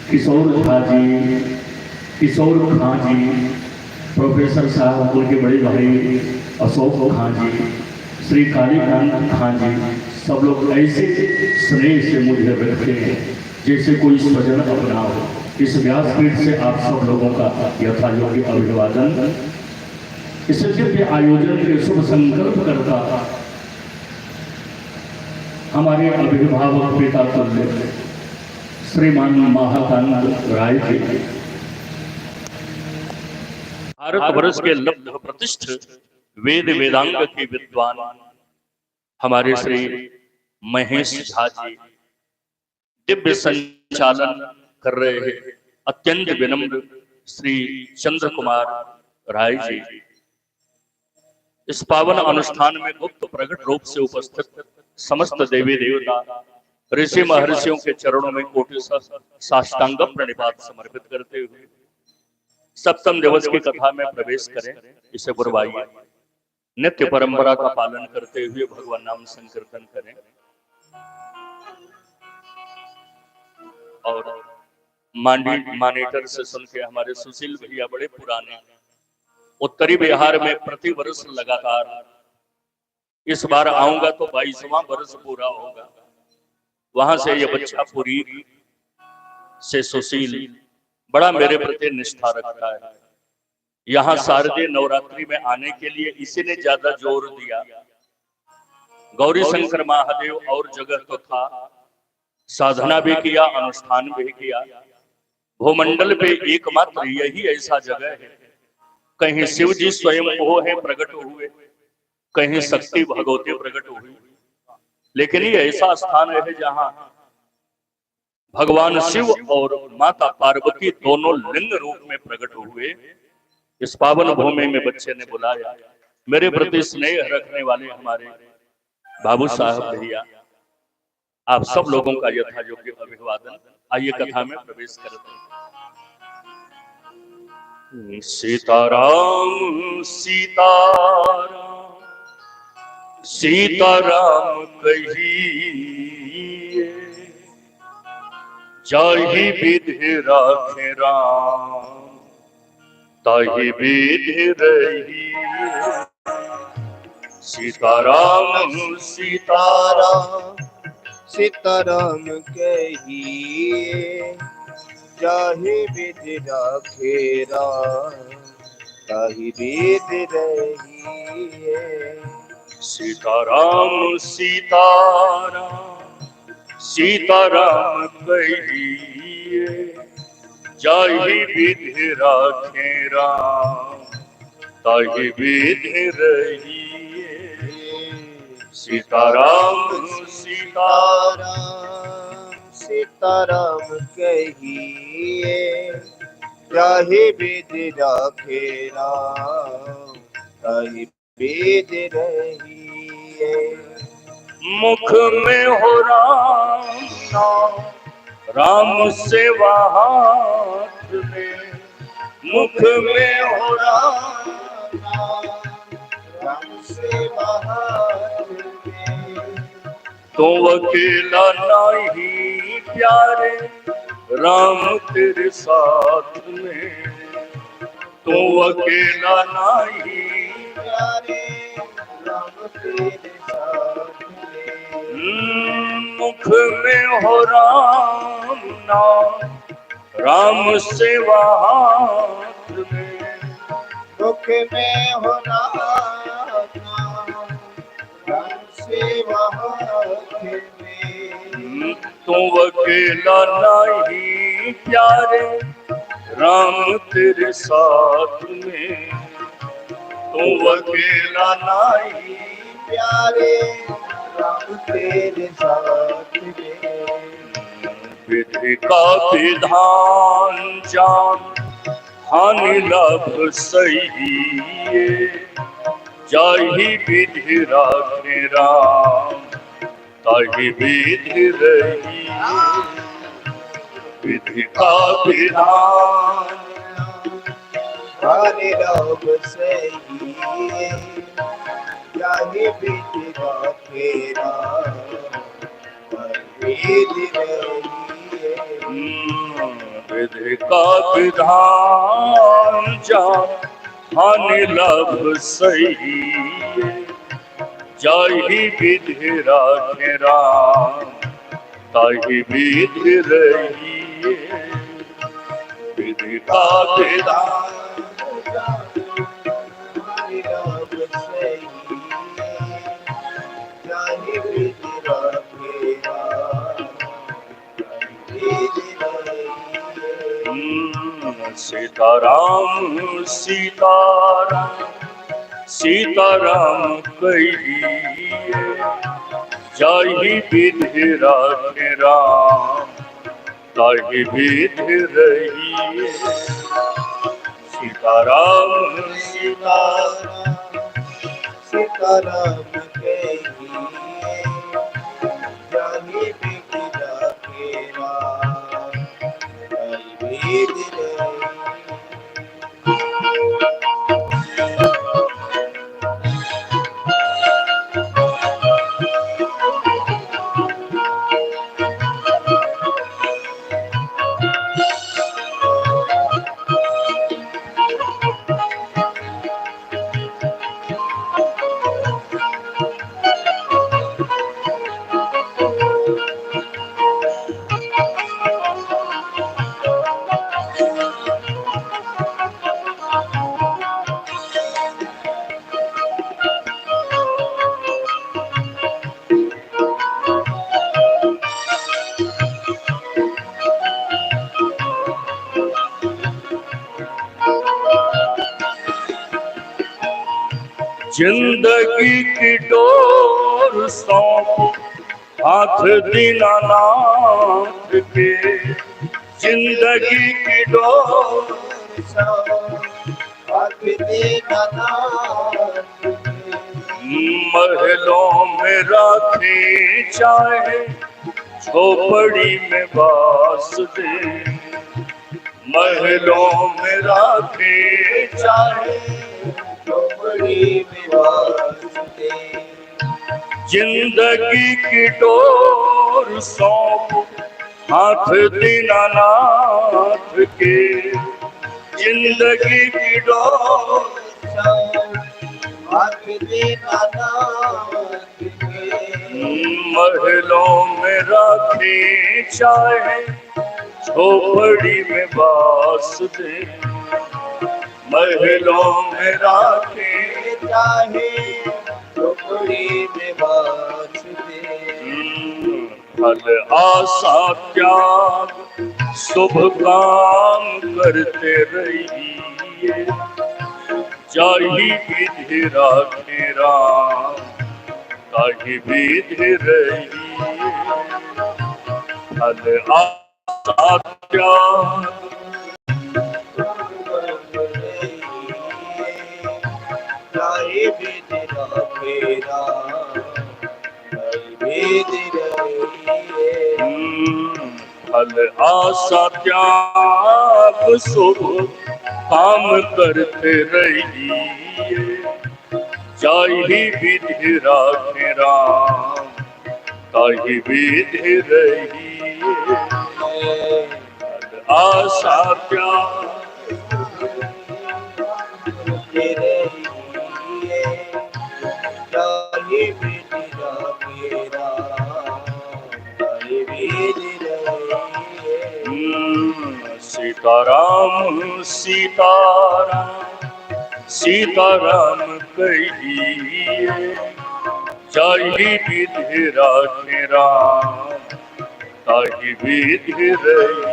किशोर झा जी, किशोर खां जी, professor साहब, उनके बड़े भाई अशोक खां जी, श्री कालीकांत खां जी, सब लोग ऐसे स्नेह से मुझे रखते हैं जैसे कोई स्वजन अपना हो। इस व्यासपीठ से आप सब लोगों का यथा योग्य अभिवादन। इस दिव्य आयोजन के शुभ संकल्प करता हमारे अभिभावक पिता तुल्य श्रीमान महाकांत राय जी, भारतवर्ष के लब्ध प्रतिष्ठित वेद वेदांग के विद्वान हमारे श्री महेश झा जी, दिव्य संचालन कर रहे हैं अत्यंत विनम्र श्री चंद्र कुमार राय जी, इस पावन अनुष्ठान में गुप्त प्रकट रूप से उपस्थित समस्त देवी देवता ऋषि महर्षियों के चरणों में कोटि साष्टांग प्रणिपात समर्पित करते हुए सप्तम दिवस की कथा में प्रवेश करें। इसे बुरवाइए, नित्य परंपरा का पालन करते हुए भगवान नाम संकीर्तन करें और मॉनिटर से सुन के हमारे सुशील भैया बड़े पुराने उत्तरी बिहार में प्रतिवर्ष लगातार, इस बार आऊंगा तो 22वां वर्ष पूरा होगा। वहां से ये बच्चा पूरी से सुशील बड़ा मेरे प्रति निष्ठा रखता है। यहाँ शारदीय नवरात्रि में आने के लिए इसी ने ज्यादा जोर दिया। गौरी शंकर महादेव और जगह तो था, साधना भी किया, अनुष्ठान भी किया। भूमंडल पे एकमात्र यही ऐसा जगह है, कहीं शिव जी स्वयं वो है प्रकट हुए, कहीं शक्ति भगवती प्रकट हुई, लेकिन ये ऐसा स्थान है जहां भगवान शिव और माता पार्वती दोनों लिंग रूप में प्रकट हुए। इस पावन भूमि में बच्चे ने बुलाया। मेरे प्रति स्नेह रखने वाले हमारे बाबू साहब भैया, आप सब लोगों का यथा योग्य अभिवादन। आइए कथा में प्रवेश करते हैं। सीताराम सीताराम सीताराम कहिए, जाहि विधि राखे राम ताहि विधि रहिए। सीताराम सीताराम सीताराम कहिए, जाहि विधि राखे राम ताहि विधि रहिए। सीताराम सीताराम सीताराम कहिए, जाहि विधि राखे राम ताहि विधि रहिए। सीताराम सीताराम सीताराम कहिए, जाहि विधि राखे राम ताहि विधि रहिए। मुख में हो राम नाम, राम सेवा हाथ में। मुख में हो राम नाम, राम सेवा हाथ में। तो अकेला नहीं प्यारे, राम तेरे साथ में। तो अकेला नहीं प्यारे, राम तेरे साथ में। मुख में हो राम नाम, राम सेवा हाथ में। मुख में हो राम नाम, राम सेवा हाथ में। तो अकेला नहीं प्यारे, राम तेरे साथ में। तो अकेला नहीं प्यारे, राम तेरे साथ में। विधि का विधान जान, हानि लाभ सही है। जाहि विधि राखे राम ताहि विधि रहिए। विधि का विधान हानि लाभ सही है। जाहि विधि राखे राम ताहि विधि रहिए। विधि का विधान जा हानि लाभ सही, जाहि विधि राखे राम ताहि विधि रही। विधि का विधान सीताराम सीताराम सीताराम कहिए, जाहि विधि राखे राम ताहि विधि रही। सीताराम सीताराम सीताराम कहिए, जाहि विधि राखे राम ताहि विधि रही। जिंदगी की डोर सौंप हाथ दीनानाथ के, जिंदगी की डोर हाथ दीनानाथ महलों में राखे चाहे झोपड़ी में बास दे, महलों में राखे चाहे झोपड़ी में बास दे। जिंदगी की डोर सौंप हाथ दीनानाथ के, जिंदगी की डोर हाथ दीनानाथ के। महलों में राखे चाहे झोपड़ी में बास दे, महलों में राखे चाहे झोपड़ी में बास दे। फल आशा त्याग शुभ काम करते रहिए, जाहि विधि राखे राम ताहि विधि रही। फल आशा त्याग ताहि विधि राखे राम ताहि विधि रही। फल आशा त्याग शुभ काम करते रहिए, जाहि विधि राखे राम ताहि विधि रही। फल आशा त्याग ताहि विधि राखे राम ताहि विधि रही। सीताराम सीताराम सीताराम कहिए, जाहि विधि राखे राम ताहि विधि रही।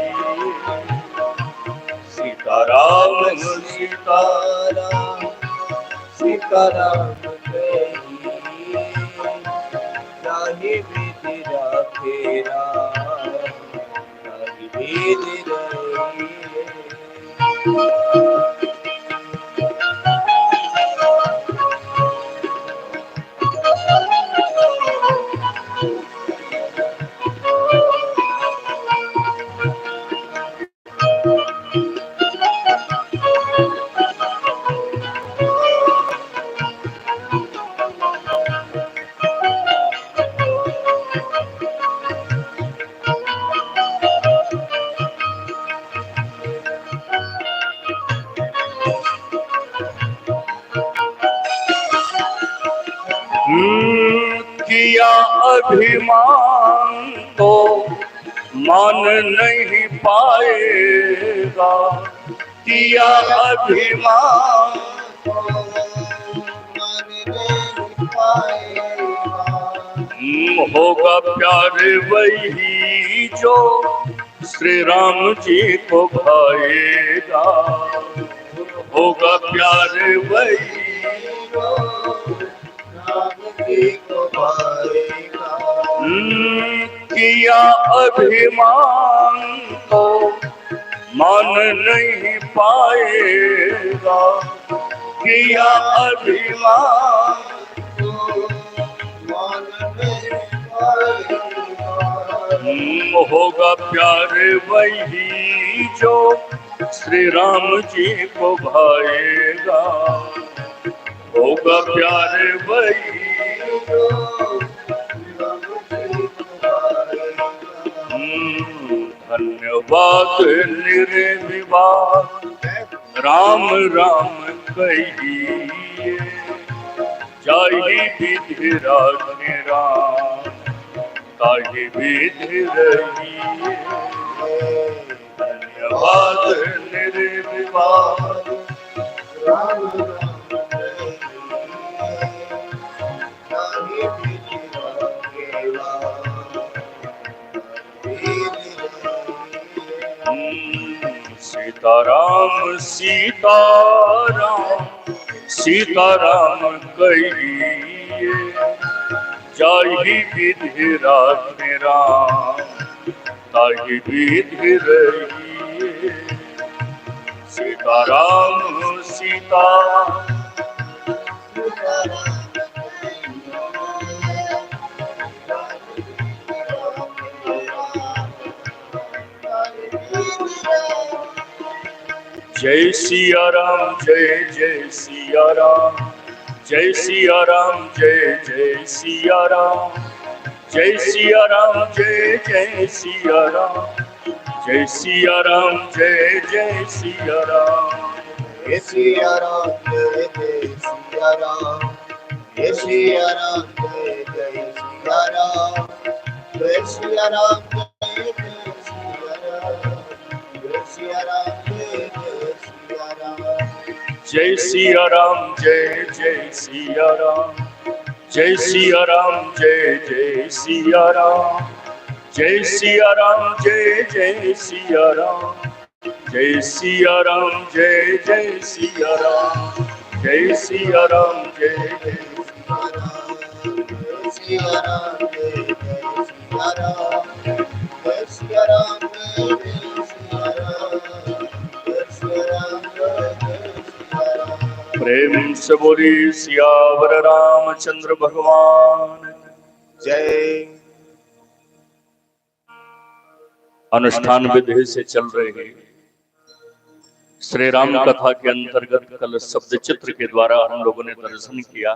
सीताराम सीताराम सीताराम कहिए, जाहि विधि राखे राम ताहि विधि रही। किया अभिमान तो मान नहीं पाएगा, किया अभिमान होगा प्यार वही जो श्री राम जी को भाएगा, होगा प्यार वही राम जी को भाएगा। किया अभिमान तो मान नहीं पाएगा, किया अभिमान होगा प्यार वही जो श्री राम जी को भाएगा, होगा प्यार वही जो धन्यवाद निर्विवाद राम राम कहिए, जाहि विधि राखे राम ताहि विधि रहिए। धन्यवाद निर्विवाद राम राम सीताराम सीताराम सीताराम कहिए, जाहि विधि राखे राम ताहि विधि रहिए। सीताराम सीता जय सिया राम जय जय सिया राम, जय सिया राम जय जय सिया राम, जय सिया राम जय जय सिया राम, जय सिया राम जय जय सिया राम, जय सिया राम जय जय सिया राम, जय सिया राम जय जय सिया राम, जय सिया राम जय जय सिया राम, जय सिया राम जय सिया राम जय जय सिया राम, जय सिया राम जय जय सिया राम, जय सिया राम जय जय सिया राम, जय सिया राम जय जय सिया राम, जय सिया राम जय जय सिया राम, जय सिया राम जय जय सिया राम, जय सिया राम जय सिया राम, प्रेम से बोली सियावर रामचंद्र भगवान जय। अनुष्ठान विधि से चल रहे श्री राम कथा के अंतर्गत कल शब्द चित्र के द्वारा हम लोगों ने दर्शन किया।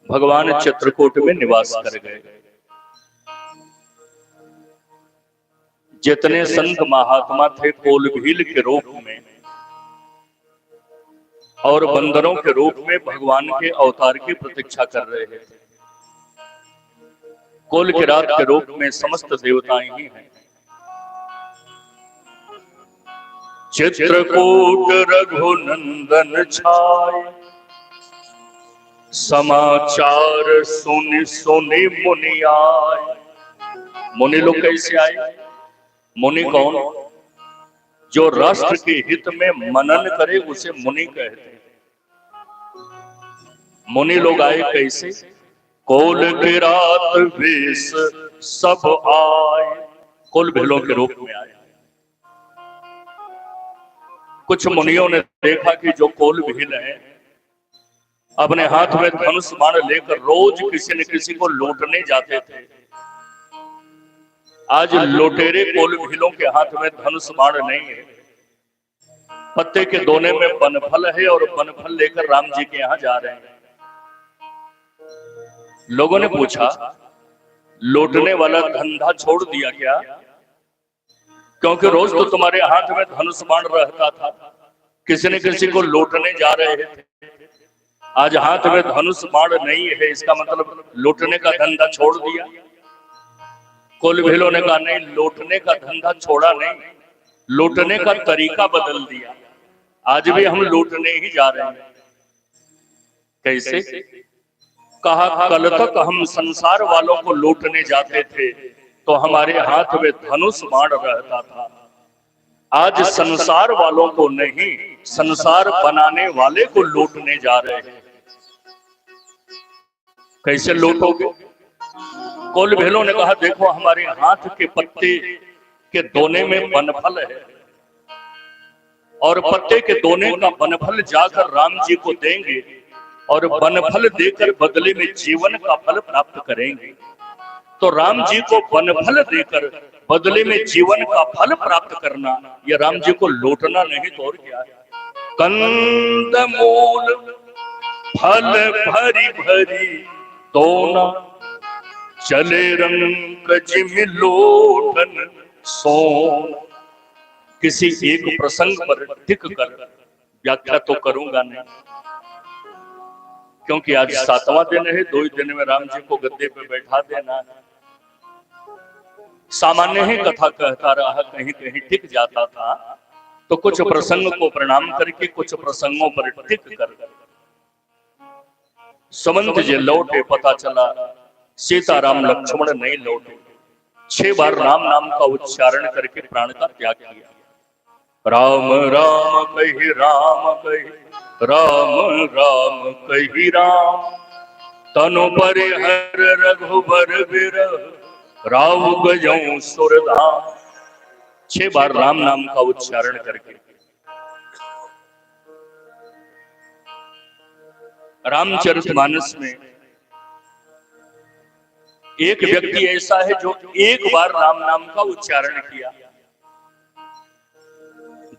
भगवान चित्रकूट में निवास कर गए। जितने संत महात्मा थे कोल भील के रूप में और बंदरों के रूप में भगवान के अवतार की प्रतीक्षा कर रहे थे। कोल की रात के रूप में समस्त देवताएं ही हैं। चित्रकूट रघुनंदन छाए, समाचार सुनि सुनि मुनि आए। मुनि लोग कैसे आए? मुनि कौन? जो राष्ट्र के हित में मनन करे उसे मुनि कहते हैं। मुनि लोग आए कैसे? कोल की रात वेश सब आए, कोल भीलों के रूप में आए। कुछ मुनियों ने देखा कि जो कोल भील है अपने हाथ में धनुष बाण लेकर रोज किसी न किसी को लूटने जाते थे। आज लुटेरे कोल भीलों के हाथ में धनुष बाण नहीं है। पत्ते के दोने में बनफल है और बनफल लेकर राम जी के यहाँ जा रहे हैं। लोगों ने पूछा, लूटने वाला धंधा छोड़ दिया क्या? क्योंकि रोज तो तुम्हारे हाथ में धनुष बाण रहता था, किसी न किसी को लूटने जा रहे थे। आज हाथ में धनुष बाण नहीं है, इसका मतलब लूटने का धंधा छोड़ दिया। कुल भेलों ने कहा नहीं, लूटने का धंधा छोड़ा नहीं, लूटने का तरीका बदल दिया। आज भी हम लूटने ही जा रहे हैं। कैसे? कहा कल तक हम संसार वालों को लूटने जाते थे तो हमारे हाथ में धनुष बाण रहता था। आज संसार वालों को नहीं, संसार बनाने वाले को लूटने जा रहे हैं। कैसे लूटोगे? कुल भेलों ने कहा देखो हमारे हाथ के पत्ते के दोने में बनफल है और पत्ते के दोने का बनफल जाकर राम जी को देंगे और बनफल देकर बदले में जीवन का फल प्राप्त करेंगे। तो राम जी को बनफल देकर बदले में जीवन का फल प्राप्त करना, यह राम जी को लूटना नहीं तो और क्या है? कंद मूल फल भरी भरी दोना, चले रंग जिम लोटन सोन। किसी एक प्रसंग पर टिक कर व्याख्या तो करूंगा नहीं, क्योंकि आज 7वां दिन है। 2 ही दिन में राम जी को गद्दे पे बैठा देना है। सामान्य ही कथा कहता रहा, कहीं कहीं टिक जाता था, तो कुछ प्रसंग को प्रणाम करके कुछ प्रसंगों पर टिक कर सुमंत जी लौटे, पता चला सीताराम लक्ष्मण नहीं लौटे। 6 बार राम नाम का उच्चारण करके प्राण का त्याग किया। राम राम कही राम कही, राम राम कही राम, तनु परिहर रघुबर बिरह, राव गजऊ सुरधाम। 6 बार राम नाम का उच्चारण करके रामचरितमानस में एक व्यक्ति ऐसा है जो 1 बार राम नाम का उच्चारण किया,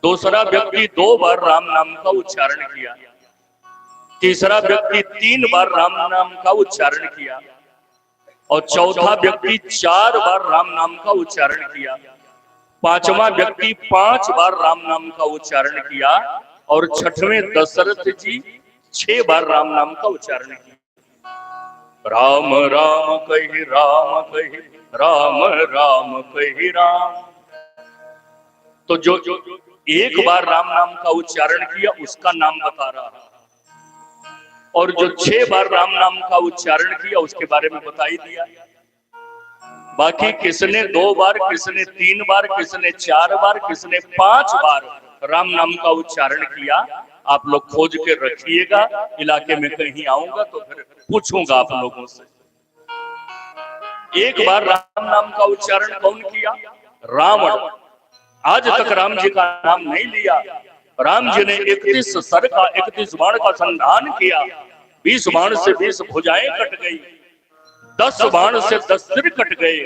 दूसरा व्यक्ति 2 बार राम नाम का उच्चारण किया, तीसरा व्यक्ति 3 बार राम नाम का उच्चारण किया और चौथा व्यक्ति 4 बार राम नाम का उच्चारण किया, 5वां व्यक्ति 5 बार राम नाम का उच्चारण किया और 6वें दशरथ जी 6 बार राम नाम का उच्चारण किया। राम राम कही राम कही, राम राम कही राम। तो जो 1 बार राम नाम का उच्चारण किया उसका नाम बता रहा है, और जो 6 बार राम नाम का उच्चारण किया उसके बारे में बता ही दिया। बाकी किसने 2 बार, किसने 3 बार, किसने 4 बार, किसने 5 बार राम नाम का उच्चारण किया, आप लोग खोज के रखिएगा। इलाके में कहीं आऊंगा तो फिर पूछूंगा आप लोगों से। 1 बार राम नाम का उच्चारण कौन किया? रावण। आज तक राम जी का नाम नहीं लिया। राम जी ने 31 सर का 31 बाण का संधान किया। 20 बाण से 20 भुजाएं कट गई, 10 बाण से 10 सिर कट गए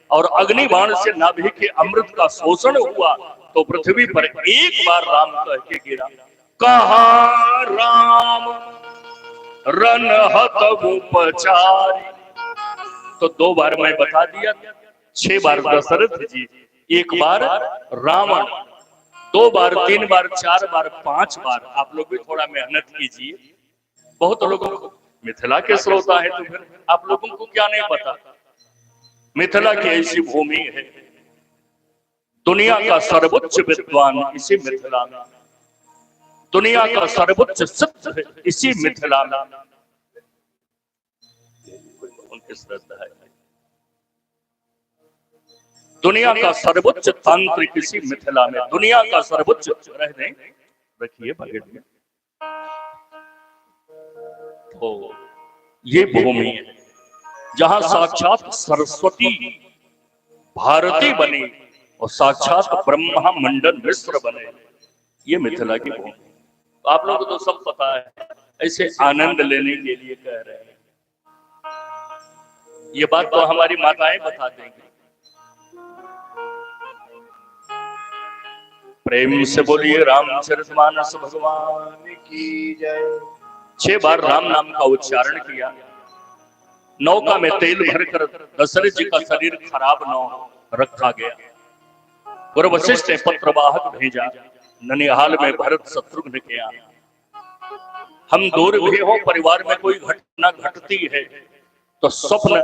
और अग्नि बाण से नाभि के अमृत का शोषण हुआ। तो पृथ्वी पर 1 बार राम कह के गिरा। कहा राम रन हत उपचारी। तो 2 बार मैं बता दिया, 6 बार दशरथ जी, 1 बार रावण, 2 बार, 3 बार, 4 बार, 5 बार। आप लोग भी थोड़ा मेहनत कीजिए। बहुत लोगों को मिथिला के श्रोता है तो फिर आप लोगों को क्या नहीं पता। मिथिला की ऐसी भूमि है, दुनिया का सर्वोच्च विद्वान इसी मिथिला में, दुनिया का सर्वोच्च सिद्ध इसी मिथिला में। उनकी श्रद्धा है। दुनिया का सर्वोच्च तांत्रिक इसी मिथिला में, दुनिया का सर्वोच्च रहने रखिए बगेट में। तो ये भूमि है जहां साक्षात सरस्वती भारती बनी और साक्षात ब्रह्मा मंडन मिश्र बने। ये मिथिला की भूमि। तो आप लोगों को तो सब पता है, ऐसे आनंद लेने के लिए कह रहे हैं। ये बात तो हमारी माताएं बता देंगी। प्रेम से बोलिए रामचरितमानस भगवान की जय। 6 बार राम नाम का उच्चारण किया। नौका में तेल भरकर दशरथ जी का शरीर खराब न हो रखा गया। और वशिष्ठ ने पत्रवाहक भेजा, ननिहाल में भरत शत्रुघ्न के यहाँ। हम दूर भी हो, परिवार में कोई घटना घटती है तो स्वप्न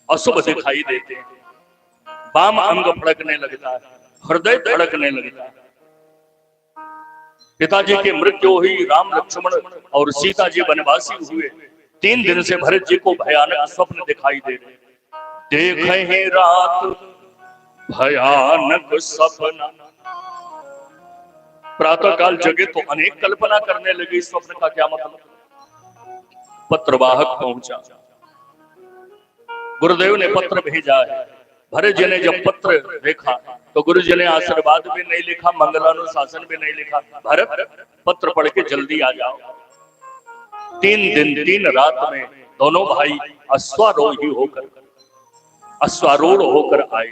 अशुभ दिखाई देते हैं, वाम अंग फड़कने लगता है, हृदय धड़कने लगता है। पिताजी की मृत्यु हुई, राम लक्ष्मण और सीता जी वनवासी हुए। 3 दिन से भरत जी को भयानक स्वप्न दिखाई दे रहे। देखे रात भयानक सपना, प्रातः काल जगे तो अनेक कल्पना करने लगी स्वप्न का क्या मतलब। पत्रवाहक पहुंचा, गुरुदेव ने पत्र भेजा है। भरत जी ने जब पत्र देखा तो गुरु जी ने आशीर्वाद भी नहीं लिखा, मंगलानुशासन भी नहीं लिखा। भरत पत्र पढ़ के जल्दी आ जाओ। 3 दिन 3 रात में दोनों भाई अश्वारूढ़ होकर आए।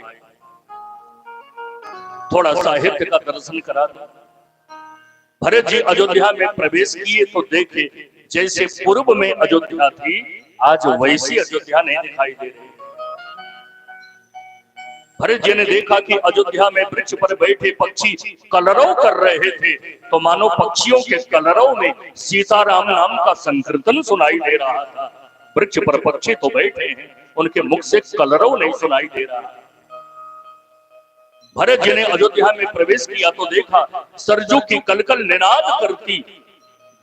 थोड़ा साहित्य का दर्शन करा दो। भरत जी अयोध्या में प्रवेश किए तो देखे जैसे पूर्व में अयोध्या थी, आज वैसी अयोध्या नहीं दिखाई दे रही। भरत जी ने देखा कि अयोध्या में वृक्ष पर बैठे पक्षी कलरव कर रहे थे, तो मानो पक्षियों के कलरव में सीताराम नाम का संकीर्तन सुनाई दे रहा था। वृक्ष पर पक्षी तो बैठे हैं, उनके मुख से कलरव नहीं सुनाई दे रहा। भरत जी ने अयोध्या में प्रवेश किया तो देखा सरजू की कलकल निनाद करती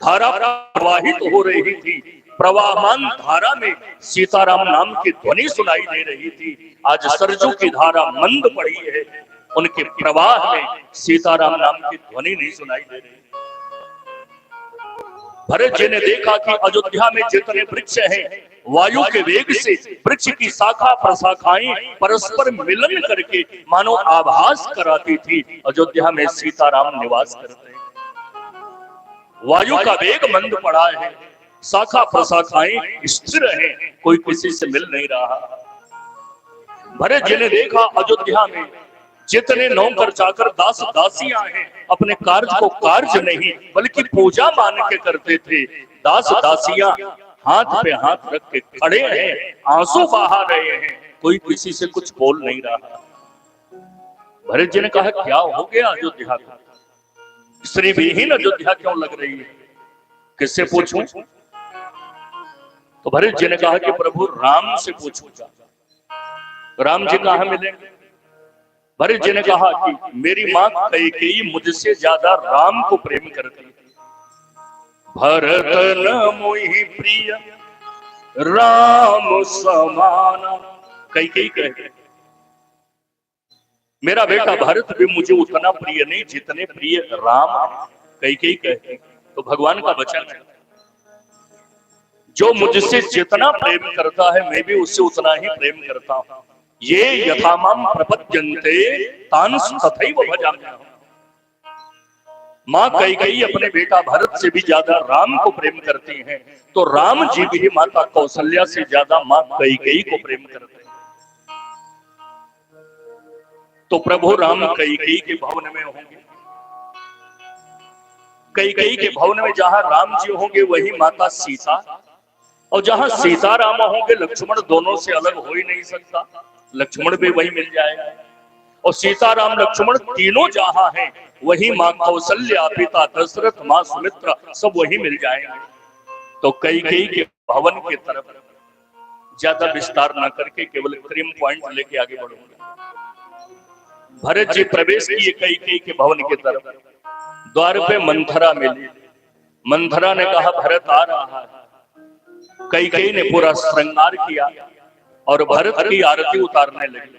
धारा प्रवाहित हो रही थी। प्रवाहमान धारा में सीताराम नाम की ध्वनि सुनाई दे रही थी। आज सरजू की धारा मंद पड़ी है, उनके प्रवाह में सीताराम नाम की ध्वनि नहीं सुनाई दे रही। भरत जी ने देखा कि अयोध्या में जितने वृक्ष हैं, वायु के वेग से वृक्ष की शाखा प्रशाखाएं परस्पर मिलन करके मानो आभास कराती थी अयोध्या में सीताराम निवास करते हैं। वायु का वेग मंद पड़ा है, शाखा प्रशाखाएं स्थिर हैं, कोई किसी से मिल नहीं रहा। भरत जी ने देखा अयोध्या में जितने नौकर चाकर दास दासियां हैं, अपने कार्य को कार्य नहीं बल्कि पूजा मान के करते थे। दास दासियां हाथ पे हाथ रख के खड़े हैं, आंसू बहा रहे हैं, कोई किसी से कुछ बोल नहीं रहा। भरत जी ने कहा क्या हो गया अयोध्या का, स्त्री विहीन अयोध्या क्यों लग रही है, किससे पूछूं? तो भरत जी ने कहा कि प्रभु राम से पूछूंगा। राम जी कहां मिलेंगे? भरत जी ने कहा कि मेरी मां कैकेयी मुझसे ज्यादा राम को प्रेम करती है। भरत न मोहि प्रिय राम समाना, कैकेयी कहते मेरा बेटा भरत भी मुझे उतना प्रिय नहीं जितने प्रिय राम है। कैकेयी कहते तो भगवान का वचन है, जो मुझसे जितना प्रेम करता है मैं भी उससे उतना ही प्रेम करता हूं। ये यथामाम प्रपद्यन्ते तांस तथैव भजाम्यहम्। मां कैकेयी अपने बेटा भरत से भी ज्यादा राम को प्रेम करती हैं, तो राम जी भी माता कौशल्या से ज्यादा मां कैकेयी को प्रेम करते हैं। तो प्रभु राम कैकेयी के भवन में होंगे। कैकेयी के भवन में जहां राम जी होंगे वही माता सीता, और जहां सीता राम होंगे लक्ष्मण दोनों से अलग हो ही नहीं सकता, लक्ष्मण भी वही मिल जाएगा। और सीता राम लक्ष्मण तीनों जहां हैं वही मां कौशल्या, पिता दशरथ, मां सुमित्रा सब वही मिल जाएंगे। तो कैकेयी के भवन की तरफ ज्यादा विस्तार न करके केवल क्रीम पॉइंट लेके आगे बढ़ूंगा। भरत जी प्रवेश किए कैकेयी के भवन की तरफ। द्वार पे मंथरा मिली। मंथरा ने कहा भरत आ रहा है। कैकेयी ने पूरा श्रृंगार किया और भरत की आरती उतारने लगी।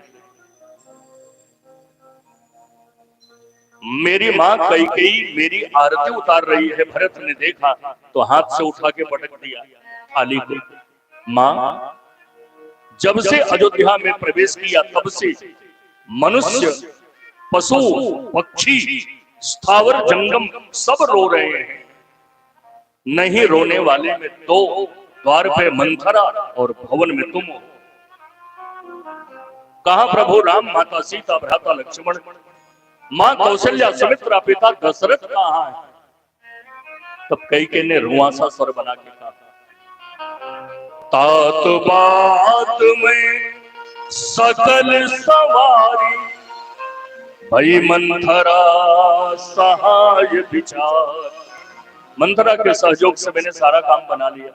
मेरी मां कैकेयी मेरी आरती उतार रही है। भरत ने देखा तो हाथ से उठा के पटक दिया थाली को। मां, जब से अयोध्या में प्रवेश किया तब से मनुष्य, पशु, पक्षी, स्थावर जंगम सब रो रहे हैं। नहीं रोने वाले में दो, द्वार पे मंथरा और भवन में तुम हो। कहा प्रभु राम, माता सीता, भ्राता लक्ष्मण, मां कौशल्या, सुमित्रा, पिता दशरथ कहां है? तब कैकेयी ने रुआंसा स्वर बना के कहा तात बात में सकल सवारी, भई मंथरा सहाय विचार। मंथरा के सहयोग से मैंने सारा काम बना लिया।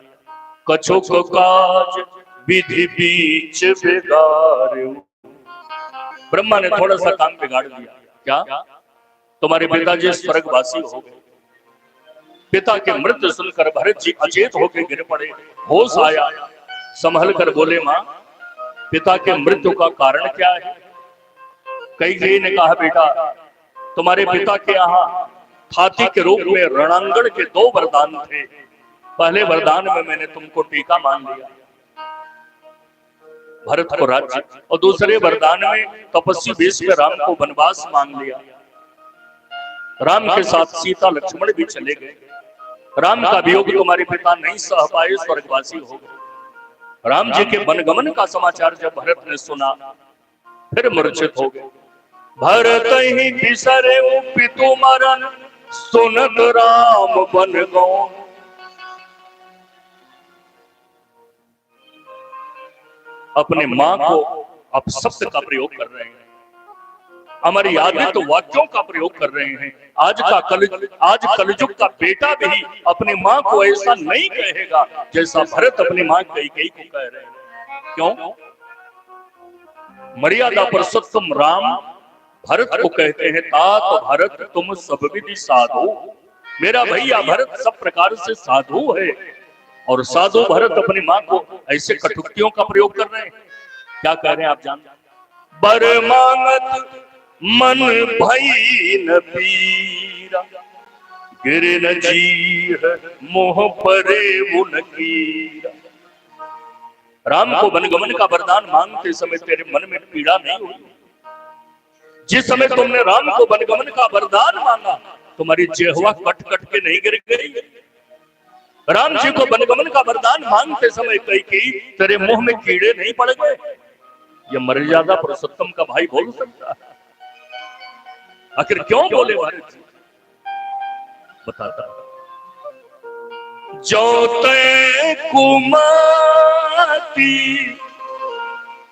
कछो को काज विधि बीच बिगाड़ू। ब्रह्मा ने थोड़ा सा काम बिगाड़ दिया। क्या? तुम्हारे पिताजी स्वर्गवासी हो गए। पिता के मृत्यु सुनकर भरत जी अचेत होकर गिर पड़े। होश आया, संभल कर बोले, मां, पिता के मृत्यु का कारण क्या है? कैकेयी ने कहा, बेटा, तुम्हारे पिता के यहाँ हाथी के रूप में रणांगण के 2 वरदान थे। पहले वरदान में मैंने तुमको टीका मान लिया, भरत को राज्य, और दूसरे वरदान में तपस्वी वेश में राम को वनवास मांग लिया। राम के साथ सीता लक्ष्मण भी चले गए। राम का वियोग तुम्हारे पिता नहीं सह पाए, स्वर्गवासी हो गए। राम जी के वनगमन का समाचार जब भरत ने सुना, फिर मूर्छित हो गए। भरत ही बिसरे पितु मरण, सुनत राम बन गौ। अपने मां को अपशब्द का प्रयोग कर रहे हैं, हमारी यादें तो वाक्यों का प्रयोग कर रहे हैं। आज कलयुग का बेटा भी अपनी मां को ऐसा नहीं कहेगा जैसा भरत अपनी मां कैकेयी को कह रहे हैं। क्यों? मर्यादा पुरुषोत्तम राम भरत को कहते हैं, तात भरत तुम सब विधि साधु। मेरा भैया भरत सब प्रकार से साधु है, और साधु भरत अपनी मां को ऐसे कटुक्तियों का प्रयोग कर रहे हैं। क्या कह रहे हैं आप जानते? बर मांगत मन भई न पीरा, गिर न जीह मोह परे उन कीरा। राम को वनगमन का वरदान मांगते समय तेरे मन में पीड़ा नहीं हुई? जिस समय तुमने राम को वनगमन का वरदान मांगा, तुम्हारी जिह्वा कट कट के नहीं गिर गई? राम जी को वनगमन का वरदान मांगते समय कैकेयी तेरे मुंह में कीड़े नहीं पड़ गए? ये मर्यादा पुरुषोत्तम का भाई बोल सकता है? आखिर क्यों बोले भरत जी? बताता, जो ते कुमति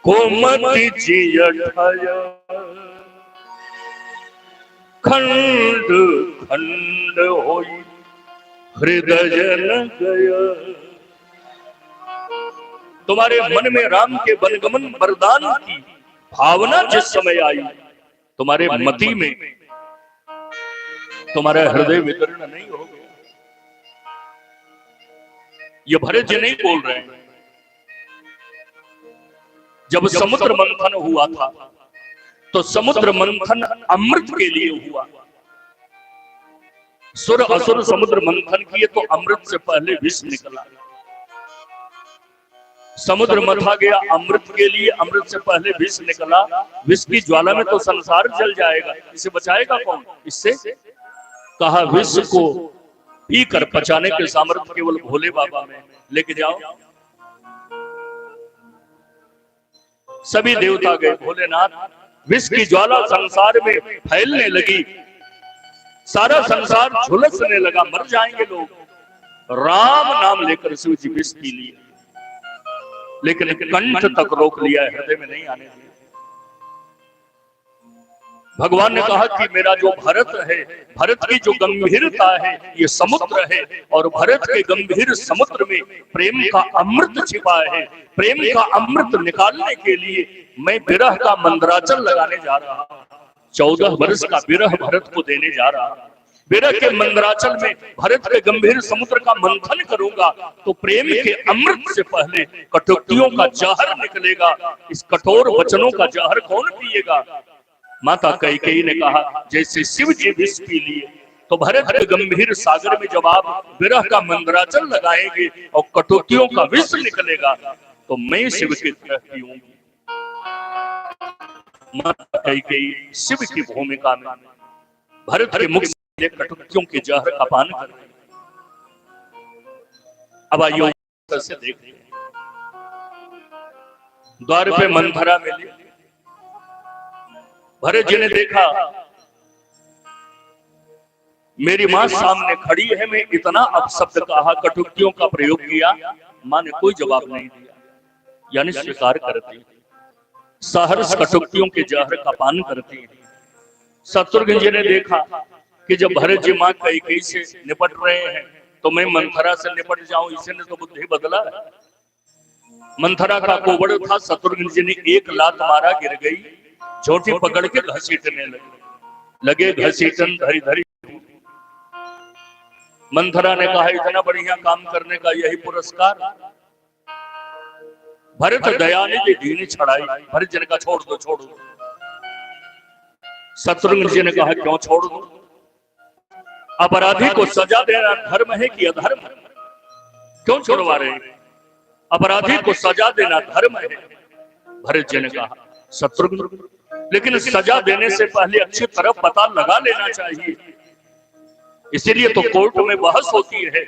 कुमति जियठय, खंड खंड होई हृदय न गया। तुम्हारे मन में राम के वनगमन वरदान की भावना जिस समय आई, तुम्हारे मति में तुम्हारा हृदय विदीर्ण नहीं हो गया। ये भरत जी नहीं बोल रहे हैं। जब समुद्र मंथन हुआ था तो समुद्र मंथन अमृत के लिए हुआ। सुर असुर समुद्र मंथन किए तो अमृत से पहले विष निकला। समुद्र मथा गया अमृत के लिए, अमृत से पहले विष निकला। विष की ज्वाला में तो संसार जल जाएगा, इसे बचाएगा कौन? इससे कहा, विष को पी कर पचाने के सामर्थ्य केवल भोले बाबा में, लेके जाओ। सभी देवता गए, भोलेनाथ। विष की ज्वाला संसार में फैलने लगी, सारा संसार झुलसने लगा, मर जाएंगे लोग। राम नाम लेकर शिव जी विष पी लिए, लेकिन कंठ तक रोक लिया, हृदय में नहीं आने दिया। भगवान ने कहा कि मेरा जो भरत है, भरत की जो गंभीरता है ये समुद्र है, और भरत के गंभीर समुद्र में प्रेम का अमृत छिपा है। प्रेम का अमृत निकालने के लिए मैं विरह का मंदराचल लगाने जा रहा हूं। 14 वर्ष का विरह भरत को देने जा रहा हूं। विरह के मंदराचल में भरत के गंभीर समुद्र का मंथन करूंगा तो प्रेम के अमृत से पहले कटुक्तियों का जहर निकलेगा। इस कठोर वचनों का जहर कौन पिएगा? माता कैकेयी ने कहा, जैसे शिव जी विष पी लिए तो भरत के गंभीर सागर में जब आप विरह का मंदराचल लगाएंगे और कटुक्तियों का विष निकलेगा तो मैं शिव की तरह पीऊंगी। माता कैकेयी शिव की भूमिका में भरत के मुख से कटुक्तियों के जहर का पान कर रहे। अब आइए से देखते हैं। द्वार पे मंथरा मिली, भरत जी ने देखा मेरी मां सामने खड़ी है, मैं इतना अपशब्द कहा, कटुक्तियों का प्रयोग किया, मां ने कोई जवाब नहीं दिया, यानी स्वीकार करती, सहर्ष कटुक्तियों के जहर का पान करती। शत्रुघ्न जी ने देखा कि जब भरत जी मां कैकेयी से निपट रहे हैं तो मैं मंथरा से निपट जाऊं, इसी ने तो बुद्धि बदला है। मंथरा का कोबड़ था, शत्रुघ्न जी ने एक लात मारा, गिर गई, झोटी पकड़ के घसीटने लगे घसीटन धरी धरी। मंथरा ने कहा इतना बढ़िया काम करने का यही पुरस्कार। भरत दयानिधि दीन छड़ाई, भरत जी ने कहा छोड़ दो छोड़ दो। शत्रुघ्न जी ने कहा क्यों छोड़ दो? अपराधी को सजा देना धर्म है कि अधर्म? क्यों छुड़वा रहे? अपराधी को सजा देना धर्म है। भरत जी ने कहा शत्रुघ्न, लेकिन सजा देने से पहले अच्छी तरह पता लगा लेना चाहिए, इसीलिए तो कोर्ट में बहस होती है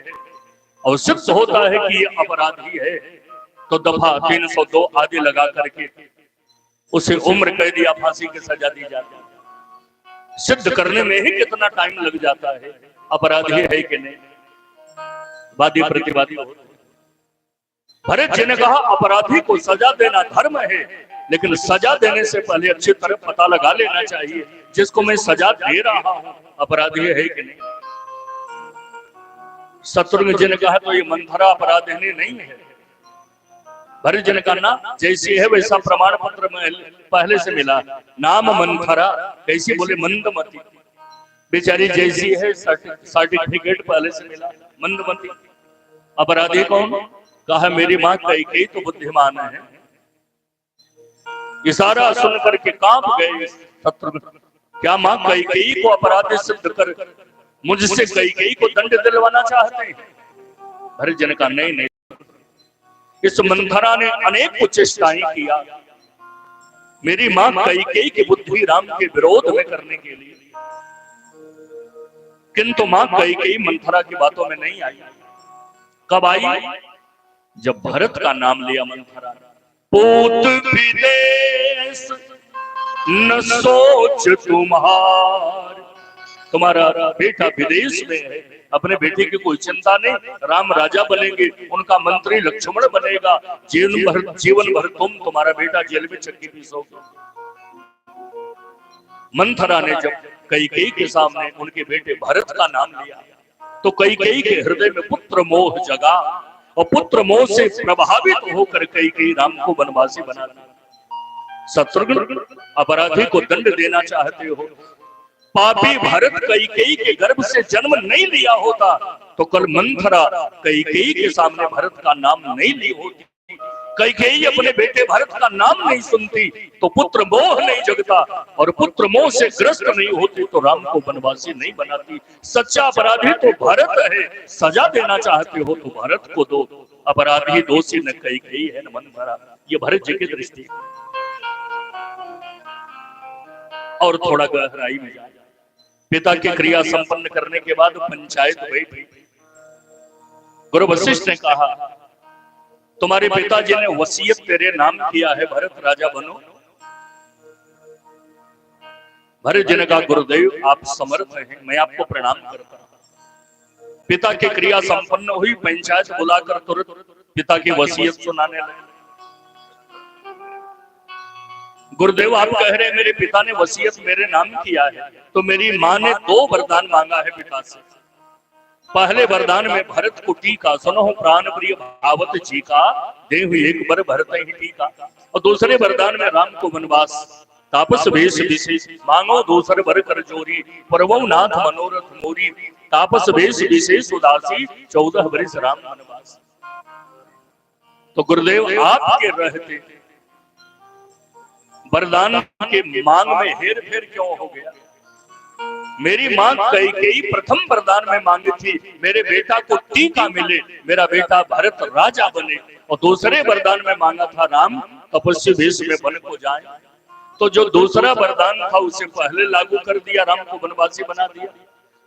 और सिद्ध होता है कि ये अपराधी है तो दफा 302 आदि लगा करके उसे उम्र कैद या फांसी की सजा दी जाती है। सिद्ध करने में ही कितना टाइम लग जाता है अपराधी है कि नहीं, वादी प्रतिवादी होते। भरत जी ने कहा अपराधी को सजा देना धर्म है, लेकिन सजा देने से पहले अच्छी तरह पता लगा लेना चाहिए जिसको मैं सजा दे रहा हूं अपराधी है कि नहीं। शत्रुघ्न जी ने कहा तो ये मंथरा अपराधी नहीं है। भरत जी ने कहा ना, जैसी है वैसा प्रमाण पत्र पहले से मिला, नाम मंथरा, कैसी बोले मंदमती, बेचारी जैसी है सर्टिफिकेट पहले से मिला, मंदमती। अपराधी कौन? कहा मेरी मां कैकेयी तो बुद्धिमान है। इशारा सुन करके कांप गए शत्रुघ्न, क्या मां कैकेयी को अपराधी सिद्ध कर मुझसे कैकेयी को दंड दिलवाना चाहते हैं? भरत जी ने कहा नहीं नहीं, इस मंथरा ने अनेक चेष्टाएं किया मेरी मां कैकेयी की बुद्धि राम के विरोध में करने के लिए, किंतु मां कैकेयी मंथरा की बातों में नहीं आई। कब आई? जब भरत का नाम लिया मंथरा। पूत विदेश न सोच तुम्हारा बेटा विदेश में है, अपने बेटे की कोई चिंता नहीं, राम राजा बनेंगे, उनका मंत्री लक्ष्मण बनेगा, जीवन भर तुम्हारा बेटा जेल में चक्की पीसोगे। मंथरा ने जब कैकेयी के सामने उनके बेटे भरत का नाम लिया तो कैकेयी के हृदय में पुत्र मोह जगा और पुत्र मोह से प्रभावित होकर कैकेयी राम को वनवासी बना दिया। शत्रुघ्न, अपराधी को दंड देना चाहते हो, पापी भरत कैकेयी के गर्भ से जन्म नहीं लिया होता तो कल मंथरा कैकेयी के सामने भरत का नाम नहीं ली होती, कैकेयी अपने बेटे भरत का नाम नहीं सुनती तो पुत्र मोह नहीं जगता, और पुत्र मोह से ग्रस्त नहीं होती तो राम को वनवासी नहीं बनाती। सच्चा अपराधी तो भरत है, सजा देना चाहते हो तो भरत को दो, अपराधी दोषी न कैकेयी है न मंथरा। ये भरत जी की दृष्टि। और थोड़ा गहराई में जाए, पिता की क्रिया संपन्न करने के बाद पंचायत बैठी। गुरु वशिष्ठ ने कहा तुम्हारे पिताजी ने वसीयत तेरे नाम किया है, भरत राजा बनो। भरत जी ने कहा गुरुदेव आप समर्थ हैं, मैं आपको प्रणाम करता हूं। पिता की क्रिया संपन्न हुई, पंचायत बुलाकर तुरंत पिता की वसीयत सुनाने लगे। गुरुदेव आप कह रहे हैं मेरे पिता ने वसीयत मेरे नाम किया है, तो मेरी मां ने 2 वरदान मांगा है पिता से। पहले वरदान में भरत को टीका, सुनो प्राण प्रिय भावत जी का, देहु एक बर भरत ही टीका। और दूसरे वरदान में राम को वनवास, तापस वेश विशेष मांगो दूसर बर कर जोरी, परवो नाथ मनोरथ मोरी, तापस वेश विशेष उदासी 14 वर्ष राम वनवास। तो गुरुदेव आपके रहते वरदान के मांग में हेर फेर क्यों हो गया? मेरी मां कैकेयी प्रथम वरदान में मांगी थी मेरे बेटा को टीका मिले, मेरा बेटा भरत राजा बने, और दूसरे वरदान में मांगा था राम तपस्वी वेश में वन को जाए। तो जो दूसरा वरदान था उसे पहले लागू कर दिया, राम को वनवासी बना दिया।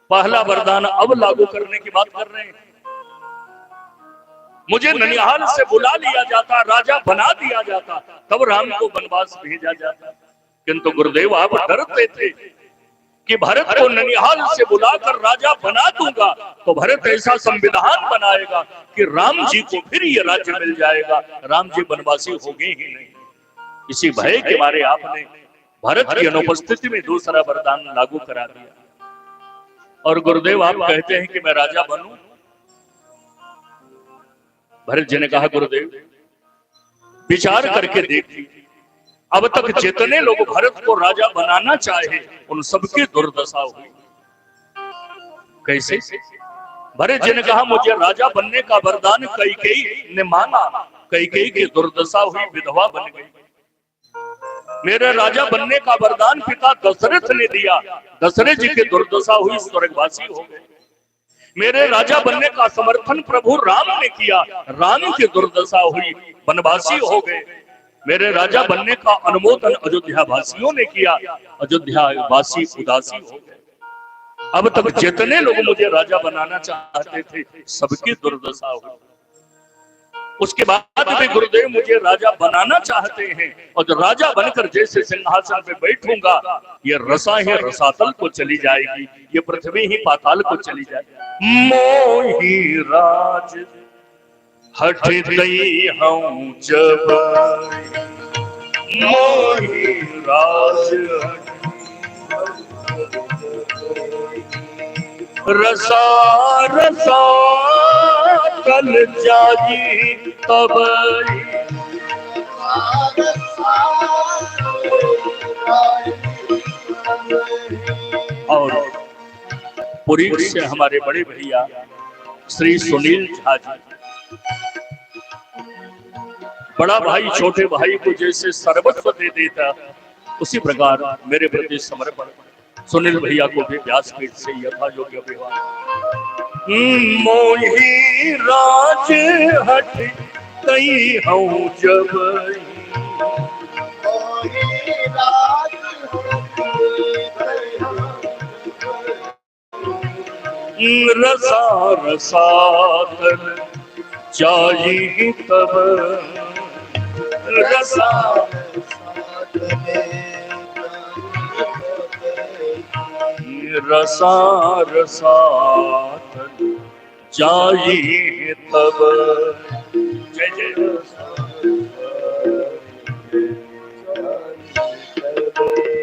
पहला वरदान अब लागू करने की बात कर रहे हैं। मुझे ननिहाल से बुला लिया जाता, राजा बना दिया जाता, तब राम को वनवास भेजा जाता। किंतु गुरुदेव आप डरते थे कि भरत को ननिहाल से बुलाकर राजा बना दूंगा तो भरत ऐसा संविधान बनाएगा कि राम जी को फिर ये राज्य मिल जाएगा, राम जी वनवासी होंगे ही नहीं। इसी भय के मारे आपने भरत की अनुपस्थिति में दूसरा वरदान लागू करा दिया। और गुरुदेव आप कहते हैं कि मैं राजा बनूं, भरत जी ने कहा गुरुदेव विचार करके देखिए, अब तक जितने लोग भरत को राजा बनाना चाहे उन सबकी दुर्दशा हुई। कैसे? भरत जी ने कहा मुझे राजा बनने का वरदान कैकेयी ने मांगा, कैकेयी की दुर्दशा हुई, विधवा बन गई। मेरे राजा बनने का वरदान पिता दशरथ ने दिया, दशरथ जी की दुर्दशा हुई, स्वर्गवासी हो गए। मेरे राजा बनने का समर्थन प्रभु राम ने किया, राम की दुर्दशा हुई, वनवासी हो गए। मेरे राजा बनने का अनुमोदन अयोध्या वासियों ने किया, अयोध्या वासी उदासी हो गए। अब तक जितने लोग मुझे राजा बनाना चाहते थे सबकी दुर्दशा हुई। उसके बाद भी गुरुदेव मुझे राजा बनाना चाहते हैं, और जो राजा बनकर जैसे सिंहासन पे बैठूंगा ये रसा ही रसातल को चली जाएगी, ये पृथ्वी ही पाताल को चली जाएगी। मोही राज हठ गई हूं जब, मोही राज रसा रसा कल जागी तब, और पुरी से हमारे बड़े भैया श्री सुनील झा जी, बड़ा भाई छोटे भाई को जैसे सर्वस्व दे देता उसी प्रकार मेरे प्रति समर्पण सुनील भैया को भी व्यासपीठ से यथा योग्य विवाह। मोही राज हट गई हूं जब, रसा रसातल चाहिए तब, रसा रसा रसातल चाहिए तब। जय जय।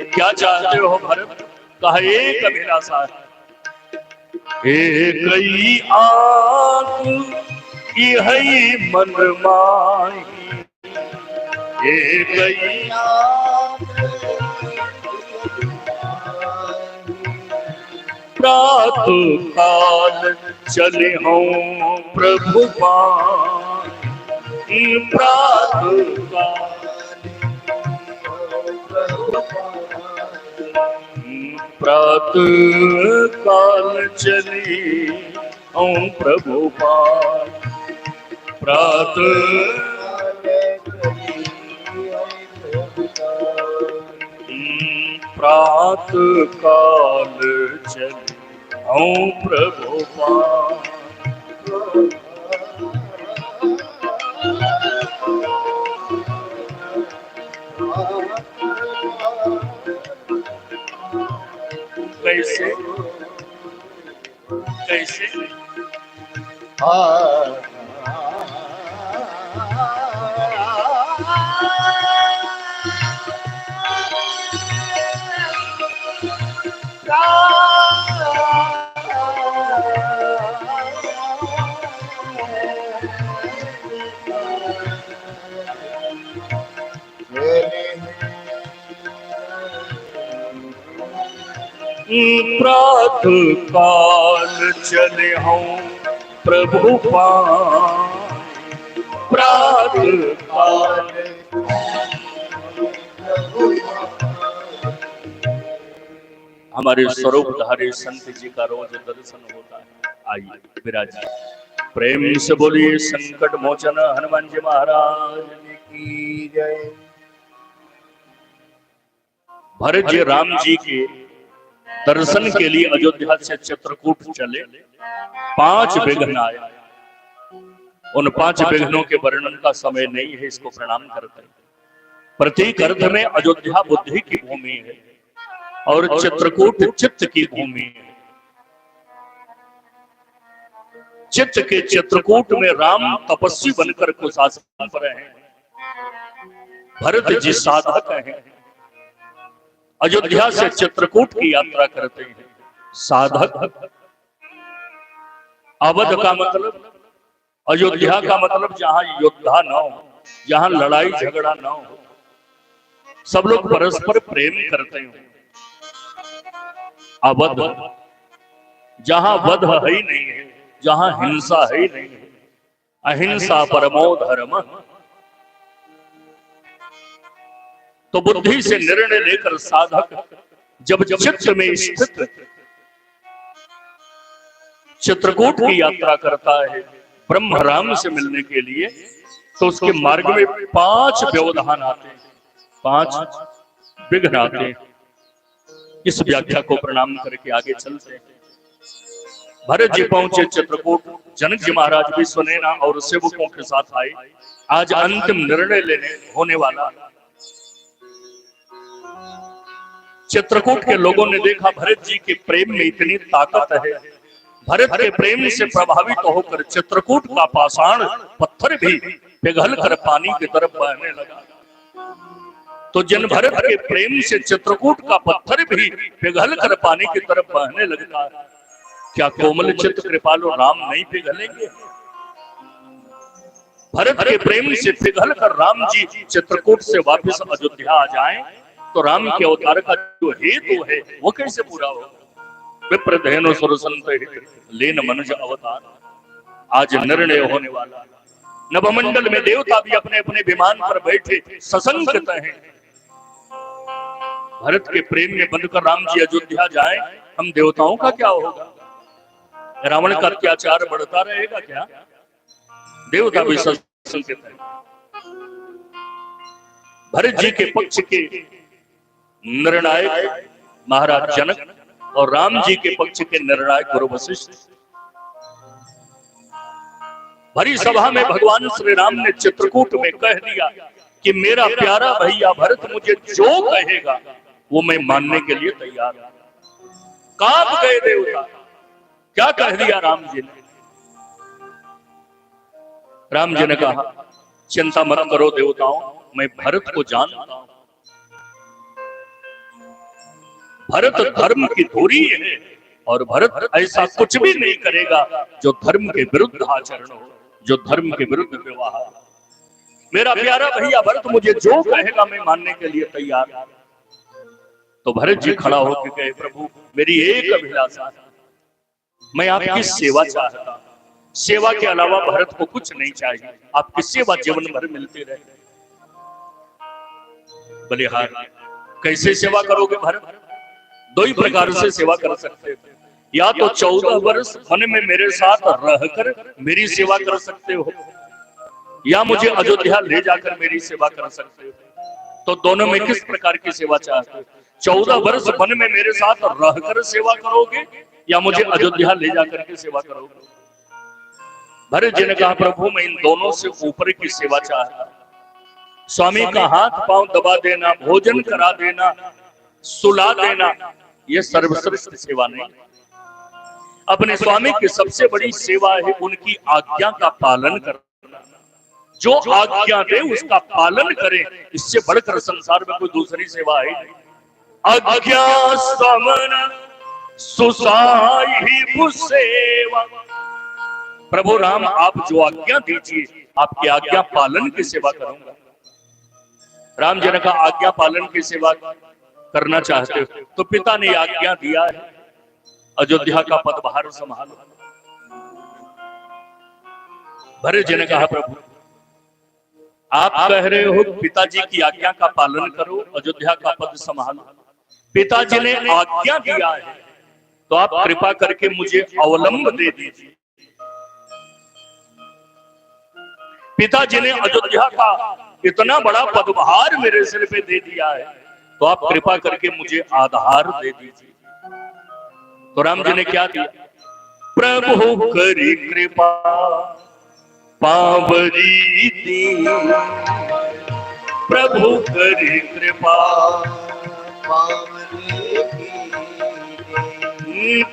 क्या चाहते हो भरत? कहा एक अभिलाषा है, एक ही आंख यही मन माही, एक ही प्रात काल चले हों प्रभु पान, प्रात प्रात काल चली हों प्रभु पान, प्रात प्रात काल चली हों प्रभु पान। कैसे कैसे प्रात काल चले हों प्रभु पान, प्रात काल। हमारे स्वरूपधारी संत जी का रोज दर्शन होता है। आइए विराजिए, प्रेम से बोलिए संकट मोचन हनुमान जी महाराज की जय। भरत जी राम जी के दर्शन के लिए अयोध्या से चित्रकूट चले, 5 विघ्न आए। उन 5 विघ्नों के वर्णन का समय नहीं है, इसको प्रणाम करते हैं। प्रतीक अर्थ में अयोध्या बुद्धि की भूमि है और चित्रकूट चित्त की भूमि है। चित्त के चित्रकूट में राम तपस्वी बनकर कुशासन पर हैं, भरत जी साधक हैं। अयोध्या से चित्रकूट की यात्रा करते हैं साधक। अवध का मतलब अयोध्या का मतलब जहां योद्धा न हो, जहां लड़ाई झगड़ा न हो, सब लोग परस्पर प्रेम करते हो। अवध, जहां वध है ही नहीं है, जहां हिंसा है ही नहीं है, अहिंसा परमो धर्म। तो बुद्धि से निर्णय लेकर साधक जब चित्त में स्थित चित्रकूट की यात्रा करता है ब्रह्मराम से मिलने के लिए, तो उसके मार्ग में 5 व्यवधान आते हैं, 5 विघ्न आते हैं। इस व्याख्या को प्रणाम करके आगे चलते हैं। भरत जी पहुंचे चित्रकूट, जनक जी महाराज भी सुनैना और सेवकों के साथ आए। आज अंतिम निर्णय लेने होने वाला। चित्रकूट के लोगों ने देखा भरत जी के प्रेम में इतनी ताकत है, भरत के प्रेम से प्रभावित होकर चित्रकूट का पाषाण पत्थर भी पिघल कर पानी की तरफ बहने लगा। तो जिन भरत के प्रेम से चित्रकूट का पत्थर भी पिघल कर पानी की तरफ बहने लगता है, क्या कोमल चित्त कृपालु राम नहीं पिघलेंगे? भरत के प्रेम से पिघल कर राम जी चित्रकूट से वापस अयोध्या आ जाएं, तो राम के अवतार का जो हेतु है वो कैसे पूरा हो? विप्रधेनु सुरसंत हित लीन मनुज अवतार। आज निर्णय होने वाला। नवमंडल में देवता भी अपने अपने विमान पर बैठे सशंकित हैं। भरत के प्रेम में बंधकर राम जी अयोध्या जाएं, हम देवताओं का क्या होगा? रावण का अत्याचार बढ़ता रहेगा क्या? देवता भी सशंकित है। भरत जी के पक्ष के निर्णायक महाराज जनक और राम जी के पक्ष के निर्णायक गुरु वशिष्ठ। भरी सभा में भगवान श्री राम ने चित्रकूट में कह दिया कि मेरा प्यारा भैया भरत मुझे जो कहेगा वो मैं मानने के लिए तैयार हूं। कांप गए देवता। क्या कह दिया राम जी ने? राम जी ने कहा, चिंता मत करो देवताओं, मैं भरत को जानता हूं। भरत धर्म की धुरी है और भरत ऐसा कुछ भी नहीं करेगा जो धर्म के विरुद्ध आचरण हो, जो धर्म के विरुद्ध व्यवहार। मेरा प्यारा भैया भरत मुझे जो कहेगा मैं मानने के लिए तैयार हूं। तो भरत जी खड़ा होकर कहे, प्रभु मेरी एक अभिलाषा है, मैं आपकी सेवा चाहता हूं। सेवा के अलावा भरत को कुछ नहीं चाहिए। आपकी सेवा जीवन भर मिलती रहे। बलिहार, कैसे सेवा करोगे भरत? 2 ही प्रकार से सेवा कर सकते हो। या तो 14 वर्ष वन में मेरे साथ रहकर मेरी सेवा कर सकते हो, या मुझे अयोध्या ले जाकर मेरी सेवा कर सकते हो। तो दोनों में किस प्रकार की सेवा चाहते हो? 14 वर्ष वन में मेरे साथ रहकर सेवा करोगे या मुझे अयोध्या ले जाकर के सेवा करोगे? भरत जी ने कहा, प्रभु मैं इन दोनों से ऊपर की सेवा चाहता। स्वामी का हाथ पांव दबा देना, भोजन करा देना, सुला देना, ये सर्वश्रेष्ठ सेवा नहीं। अपने स्वामी की सबसे बड़ी सेवा है उनकी आज्ञा का पालन करना। जो आज्ञा दे उसका पालन करे, इससे बढ़कर संसार में कोई दूसरी सेवा है नहीं। आज्ञा समन सुसाहिब सेवा। प्रभु राम आप जो आज्ञा दीजिए, आपकी आज्ञा पालन की सेवा करूंगा। राम जी ने कहा, आज्ञा पालन की सेवा करना चाहते हो तो पिता ने आज्ञा दिया है, अयोध्या का पदभार संभालो। भरत जी ने कहा, प्रभु आप कह रहे हो पिताजी की आज्ञा का पालन करो, अयोध्या का पद संभालो। पिताजी ने आज्ञा दिया है तो आप कृपा करके मुझे अवलंब दे दीजिए। पिताजी ने अयोध्या का इतना बड़ा पदभार मेरे सिर पे दे दिया है तो आप कृपा करके मुझे आधार दे दीजिए। तो राम जी ने क्या दिया? प्रभु करी कृपा पावरी दी, प्रभु करी कृपा पावरी दी,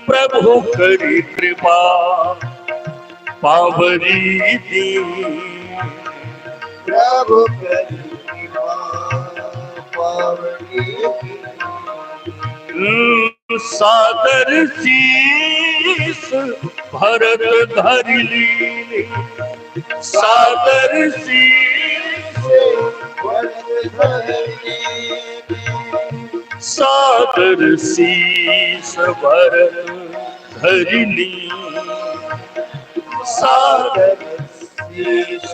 प्रभु करी कृपा पावरी दी, प्रभु करी कृपा पावरी दी। सादर सी शीस भरत धरि लीनी, सादर शीस सादर शीस भरत धरि लीनी, सादर शीस।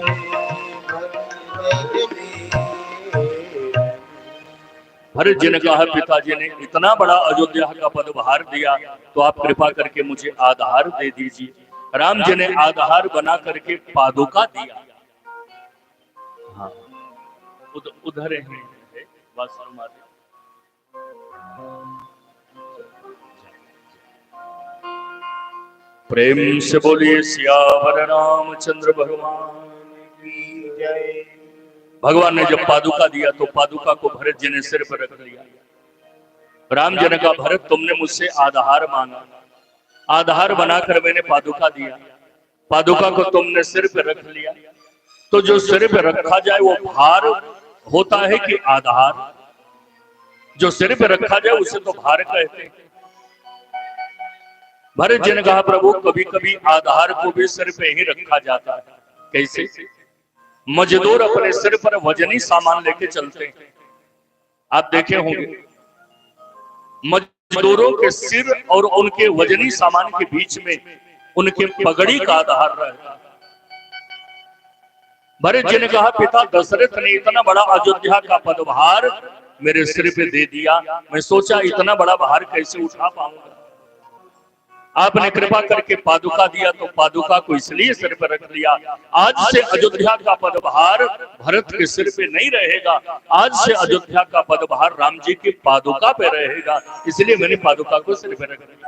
भरत जी ने कहा, पिताजी ने इतना बड़ा अयोध्या का पदभार दिया तो आप कृपा करके मुझे आधार दे दीजिए। राम जी ने आधार बना करके पादुका दिया। हाँ, उधर है वासुदेव। प्रेम से बोलिए सियावर रामचंद्र भगवान की जय। भगवान ने जब पादुका दिया तो पादुका को भरत जी ने सिर पर रख लिया। राम जी ने कहा, भरत तुमने मुझसे आधार मांगा, आधार बनाकर मैंने पादुका दिया, पादुका को तुमने सिर पे रख लिया, तो जो सिर पे रखा जाए वो भार होता है कि आधार? जो सिर पे रखा जाए उसे तो भार कहते हैं। भरत जी ने कहा, प्रभु कभी कभी आधार को भी सिर पे ही रखा जाता है। कैसे? मजदूर अपने सिर पर वजनी सामान लेके चलते हैं, आप देखे होंगे मजदूरों के सिर और उनके वजनी सामान के बीच में उनके पगड़ी का आधार रहता है। भरत जी ने कहा, पिता दशरथ ने इतना बड़ा अयोध्या का पदभार मेरे सिर पे दे दिया, मैं सोचा इतना बड़ा भार कैसे उठा पाऊंगा। आपने कृपा करके पादुका दिया तो पादुका को इसलिए सिर पर रख लिया। आज से अयोध्या का पदभार भरत के सिर पे नहीं रहेगा, आज से अयोध्या का पदभार राम जी की पादुका पे रहेगा, इसलिए मैंने पादुका को सिर पे रख लिया।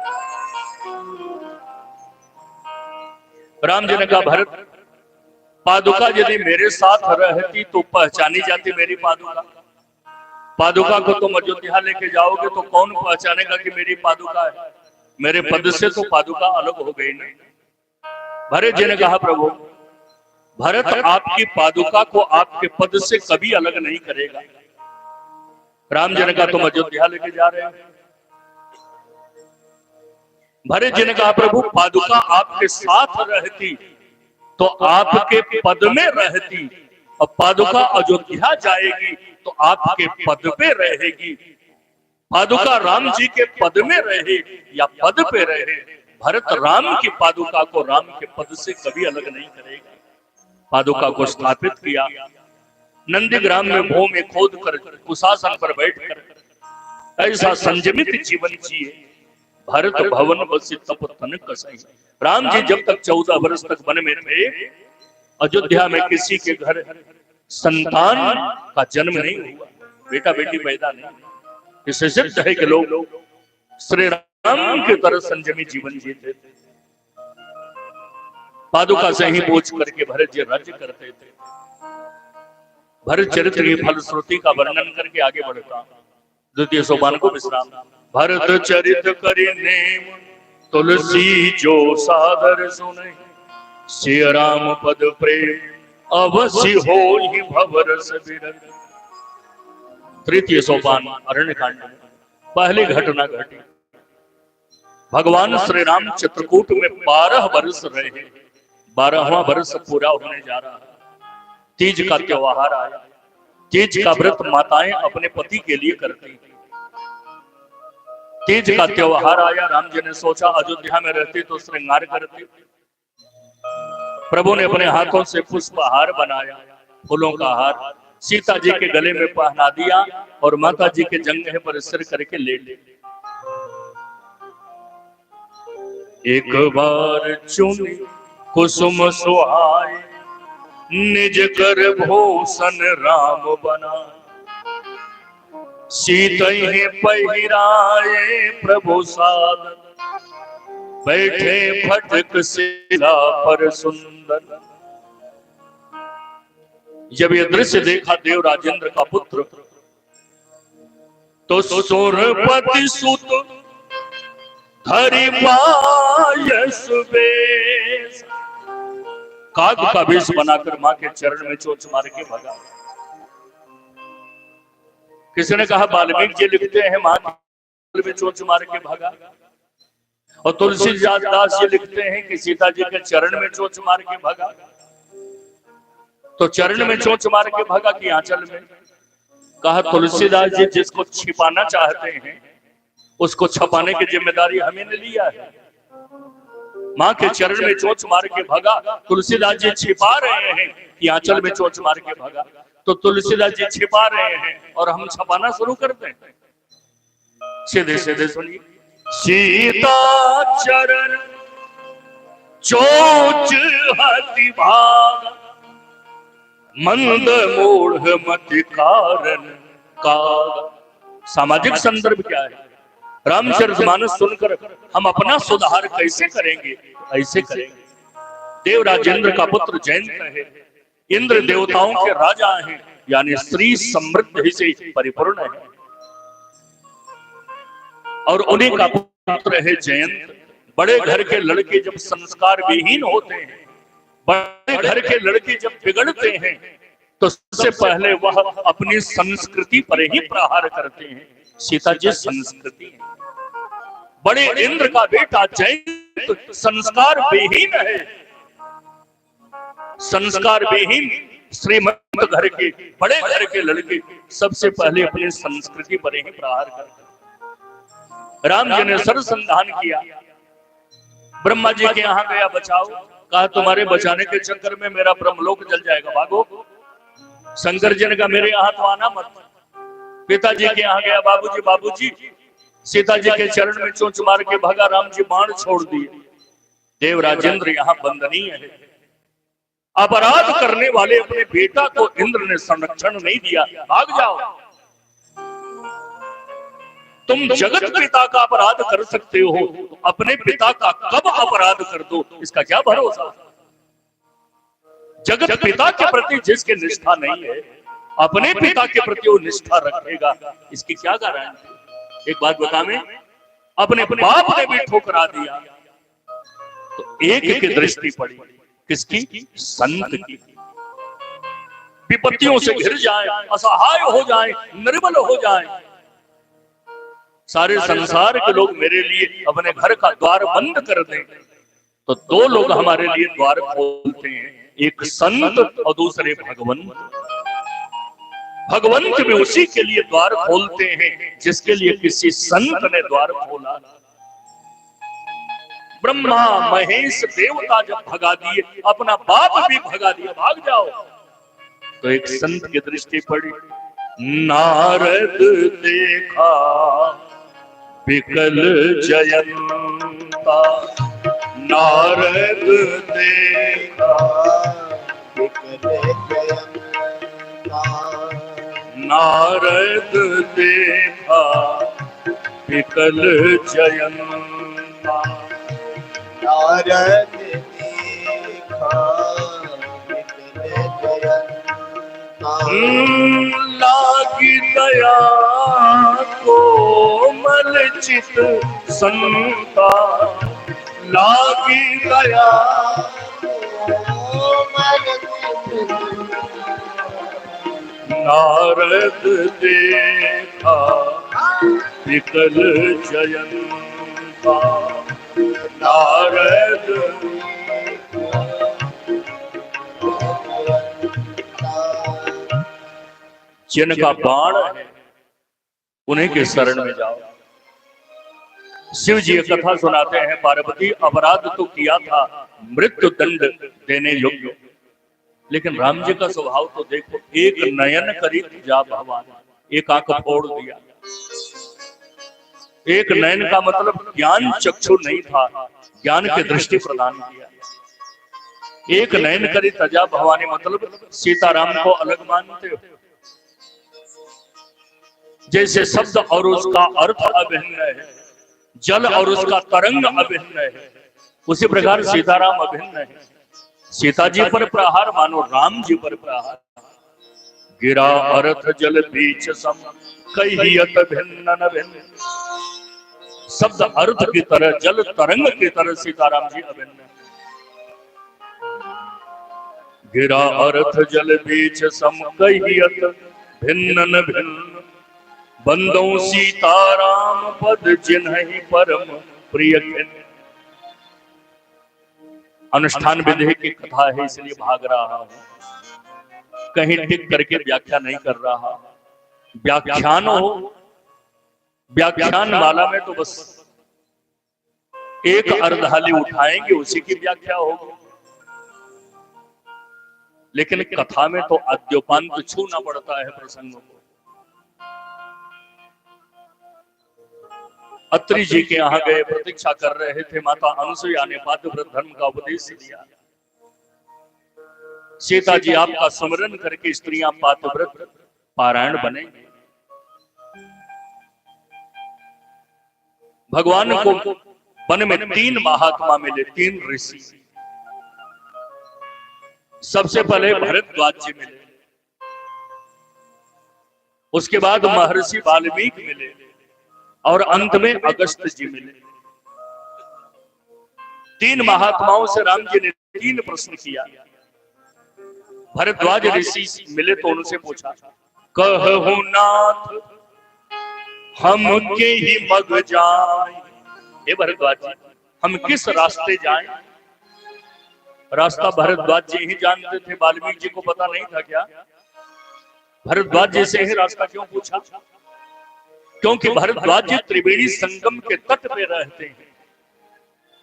राम जी ने कहा, भरत पादुका यदि मेरे साथ रहती तो पहचानी जाती मेरी पादुका। पादुका को तुम अयोध्या लेके जाओगे तो कौन पहचानेगा कि मेरी पादुका है? मेरे पद से तो पादुका अलग हो गई ना। भरत जी ने कहा, प्रभु भरत आपकी पादुका को आपके पद से कभी अलग नहीं करेगा। राम जी ने कहा, तुम अयोध्या लेके जा रहे हो? भरत जी ने कहा, प्रभु पादुका आपके साथ रहती तो आपके पद में रहती, और पादुका अयोध्या जाएगी तो आपके पद पे रहेगी। पादुका राम जी के पद में रहे या पद पे रहे, भरत राम की पादुका को राम के पद से कभी अलग नहीं करेगा। पादुका को स्थापित किया, नंदीग्राम में भूमि में खोद कर कुशासन पर बैठकर ऐसा संयमित जीवन जिए। भरत भवन बसी तप तन कसई। राम जी जब तक 14 वर्ष तक वन में थे, अयोध्या में किसी के घर संतान का जन्म नहीं हुआ, बेटा बेटी पैदा नहीं। इससे सिद्ध है कि लोग श्री राम की तरह संयमी जीवन जीते थे। पादुका से ही बोझ करके भरत जी राज्य करते थे। भरत चरित्र की फलश्रुति का वर्णन करके आगे बढ़ता। द्वितीय सोपान को विश्राम। भरत चरित करे नेम तुलसी जो सादर सुने, सिय राम पद प्रेम अवश्य हो ही भवरस विरत। तृतीय सोपान अरण्यकांड। पहली घटना घटी। भगवान श्री राम चित्रकूट में 12 वर्ष रहे। 12वां वर्ष पूरा होने जा रहा है। तीज का त्योहार आया। तीज का व्रत माताएं अपने पति के लिए करती। तीज का त्योहार आया। राम जी ने सोचा अयोध्या में रहती तो श्रृंगार करती। प्रभु ने अपने हाथों से पुष्पहार बनाया, फूलों का हार सीता जी के गले में पहना दिया और माता जी के जंघे पर सिर करके लेट। एक बार चुन कुसुम सुहाए, निज कर भूषण राम बना, सीतहि पहिराए प्रभु सादर, बैठे फटक शिला पर सुंदर। जब यह दृश्य देखा देव राजेंद्र का पुत्र तो सुरपति सुत धरि पायस बेश, काग का वेश बनाकर मां के चरण में चोंच मार के भगा। किसी ने कहा वाल्मीकि जी लिखते हैं मां में चोंच मार के भगा। और तुलसीदास जी लिखते हैं कि सीता जी के चरण में चोंच मार के भागा। तो चरण में चोंच मार के भागा कि आंचल में? कहा तुलसीदास जी जिसको छिपाना चाहते हैं उसको छपाने की जिम्मेदारी हमें ने लिया है। माँ के चरण में चोंच मार के भागा, तुलसीदास जी छिपा रहे हैं कि आंचल में चोंच मार के भागा। तो तुलसीदास जी छिपा रहे हैं और हम छपाना शुरू करते हैं। सीधे सीधे सुनिए, सीता चरण चोंच हति भागा, मंद मूढ़ मति कारण कागा। सामाजिक संदर्भ क्या है? रामचरितमानस सुनकर हम अपना सुधार कैसे करेंगे? ऐसे करेंगे। देव राजेंद्र का पुत्र जयंत है, इंद्र देवताओं के राजा हैं, यानी स्त्री समृद्धि से परिपूर्ण है, और उन्हीं का पुत्र है जयंत। बड़े घर के लड़के जब संस्कार विहीन होते हैं, बड़े घर के लड़के जब बिगड़ते हैं, तो सबसे पहले वह अपनी संस्कृति पर ही प्रहार करते हैं। सीता जी संस्कृति है। बड़े इंद्र का बेटा जयंत संस्कार विहीन है। संस्कार विहीन श्रीमंत घर के, बड़े घर के लड़के सबसे पहले अपनी संस्कृति पर ही प्रहार करते हैं। राम जी ने सरसंधान किया, ब्रह्मा जी के यहाँ गया बचाओ। कहा तुम्हारे बचाने के चक्कर में मेरा ब्रह्मलोक जल जाएगा, भागो। शंकर जी ने कहा मेरे यहाँ तो आना मत। पिताजी के यहाँ गया, बाबूजी बाबूजी, सीता जी के चरण में चोंच मार के भागा, राम जी बाण छोड़ दिए। देव राजेंद्र यहाँ बंदनीय है। अपराध करने वाले अपने बेटा को इंद्र ने संरक्षण नहीं दिया, भाग जाओ। तुम जगत पिता का अपराध कर सकते हो, तो अपने पिता का कब अपराध कर दो, इसका क्या भरोसा? जगत पिता के प्रति जिसकी निष्ठा नहीं है, अपने पिता के प्रति वो निष्ठा रखेगा, इसकी क्या गारंटी? एक बात बता, में अपने बाप ने भी ठुकरा दिया तो एक की दृष्टि पड़ी, किसकी? संत की। विपत्तियों से घिर जाए, असहाय हो जाए, निर्बल हो जाए, सारे संसार के लोग मेरे लिए अपने घर का द्वार बंद कर दें, तो दो लोग हमारे लिए द्वार खोलते हैं, एक संत और दूसरे भगवंत। भगवंत भी उसी के लिए द्वार खोलते हैं जिसके लिए किसी संत ने द्वार खोला। ब्रह्मा महेश देवता जब भगा दिए, अपना बाप भी भगा दिया, भाग जाओ, तो एक संत की दृष्टि पड़ी। नारद देखा विकल जयंता, नारद देखा विकल जयंता, नारद देखा विकल जयंता, नारद देखा विकल जयंता। लागी दया कोमल चित संता, लागी दया कोमल चित, नारद देखा विकल जयंता, नारद। जिनका बाण है उन्हीं के शरण में जाओ। शिव जी एक कथा सुनाते हैं, पार्वती अपराध तो किया था, मृत्यु दंड देने योग्य, लेकिन राम जी का स्वभाव तो देखो, एक नयन करी जा भगवान, एक आंख फोड़ दिया। एक नयन का मतलब ज्ञान चक्षु नहीं था, ज्ञान की दृष्टि प्रदान किया। एक नयन करी तजा भवानी मतलब सीताराम को अलग मानते हो। जैसे शब्द और उसका अर्थ अभिन्न है, जल और उसका तरंग अभिन्न है, उसी प्रकार सीताराम अभिन्न है। सीता जी पर प्रहार मानो राम जी पर प्रहार। गिरा अर्थ जल बीच सम कहियत भिन्न न भिन्न, शब्द अर्थ की तरह, जल तरंग की तरह सीताराम जी अभिन्न है। गिरा अर्थ जल बीच सम कहियत भिन्न न भिन्न, बंदों सीताराम पद जिन्हि परम प्रिय खिन्न। अनुष्ठान विधि की कथा है इसलिए भाग रहा हूं, कहीं टिक करके व्याख्या नहीं कर रहा। व्याख्यान हो, व्याख्यान माला में तो बस एक अर्धाली उठाएंगे उसी की व्याख्या होगी, लेकिन कथा में तो अद्योपांत छूना पड़ता है प्रसंगों को। अत्रि जी के यहाँ गए, प्रतीक्षा कर रहे थे। माता अनुसुईया ने पातिव्रत धर्म का उपदेश दिया। सीता जी आपका स्मरण करके स्त्रियां पातिव्रत पारायण बनेंगे। भगवान को वन में 3 महात्मा मिले, 3 ऋषि। सबसे पहले भरद्वाज जी मिले, उसके बाद महर्षि वाल्मीकि मिले और अंत में अगस्त जी मिले। 3 महात्माओं से राम जी ने 3 प्रश्न किया। भरद्वाज ऋषि मिले तो उनसे पूछा, कहु नाथ हम के ही मग जाएं। हे भरद्वाज जी, हम किस रास्ते जाएं? रास्ता भरद्वाज जी ही जानते थे, वाल्मीकि जी को पता नहीं था क्या? भरद्वाज जी से ही रास्ता क्यों पूछा? क्योंकि भरद्वाज जी त्रिवेणी संगम के तट पे रहते हैं।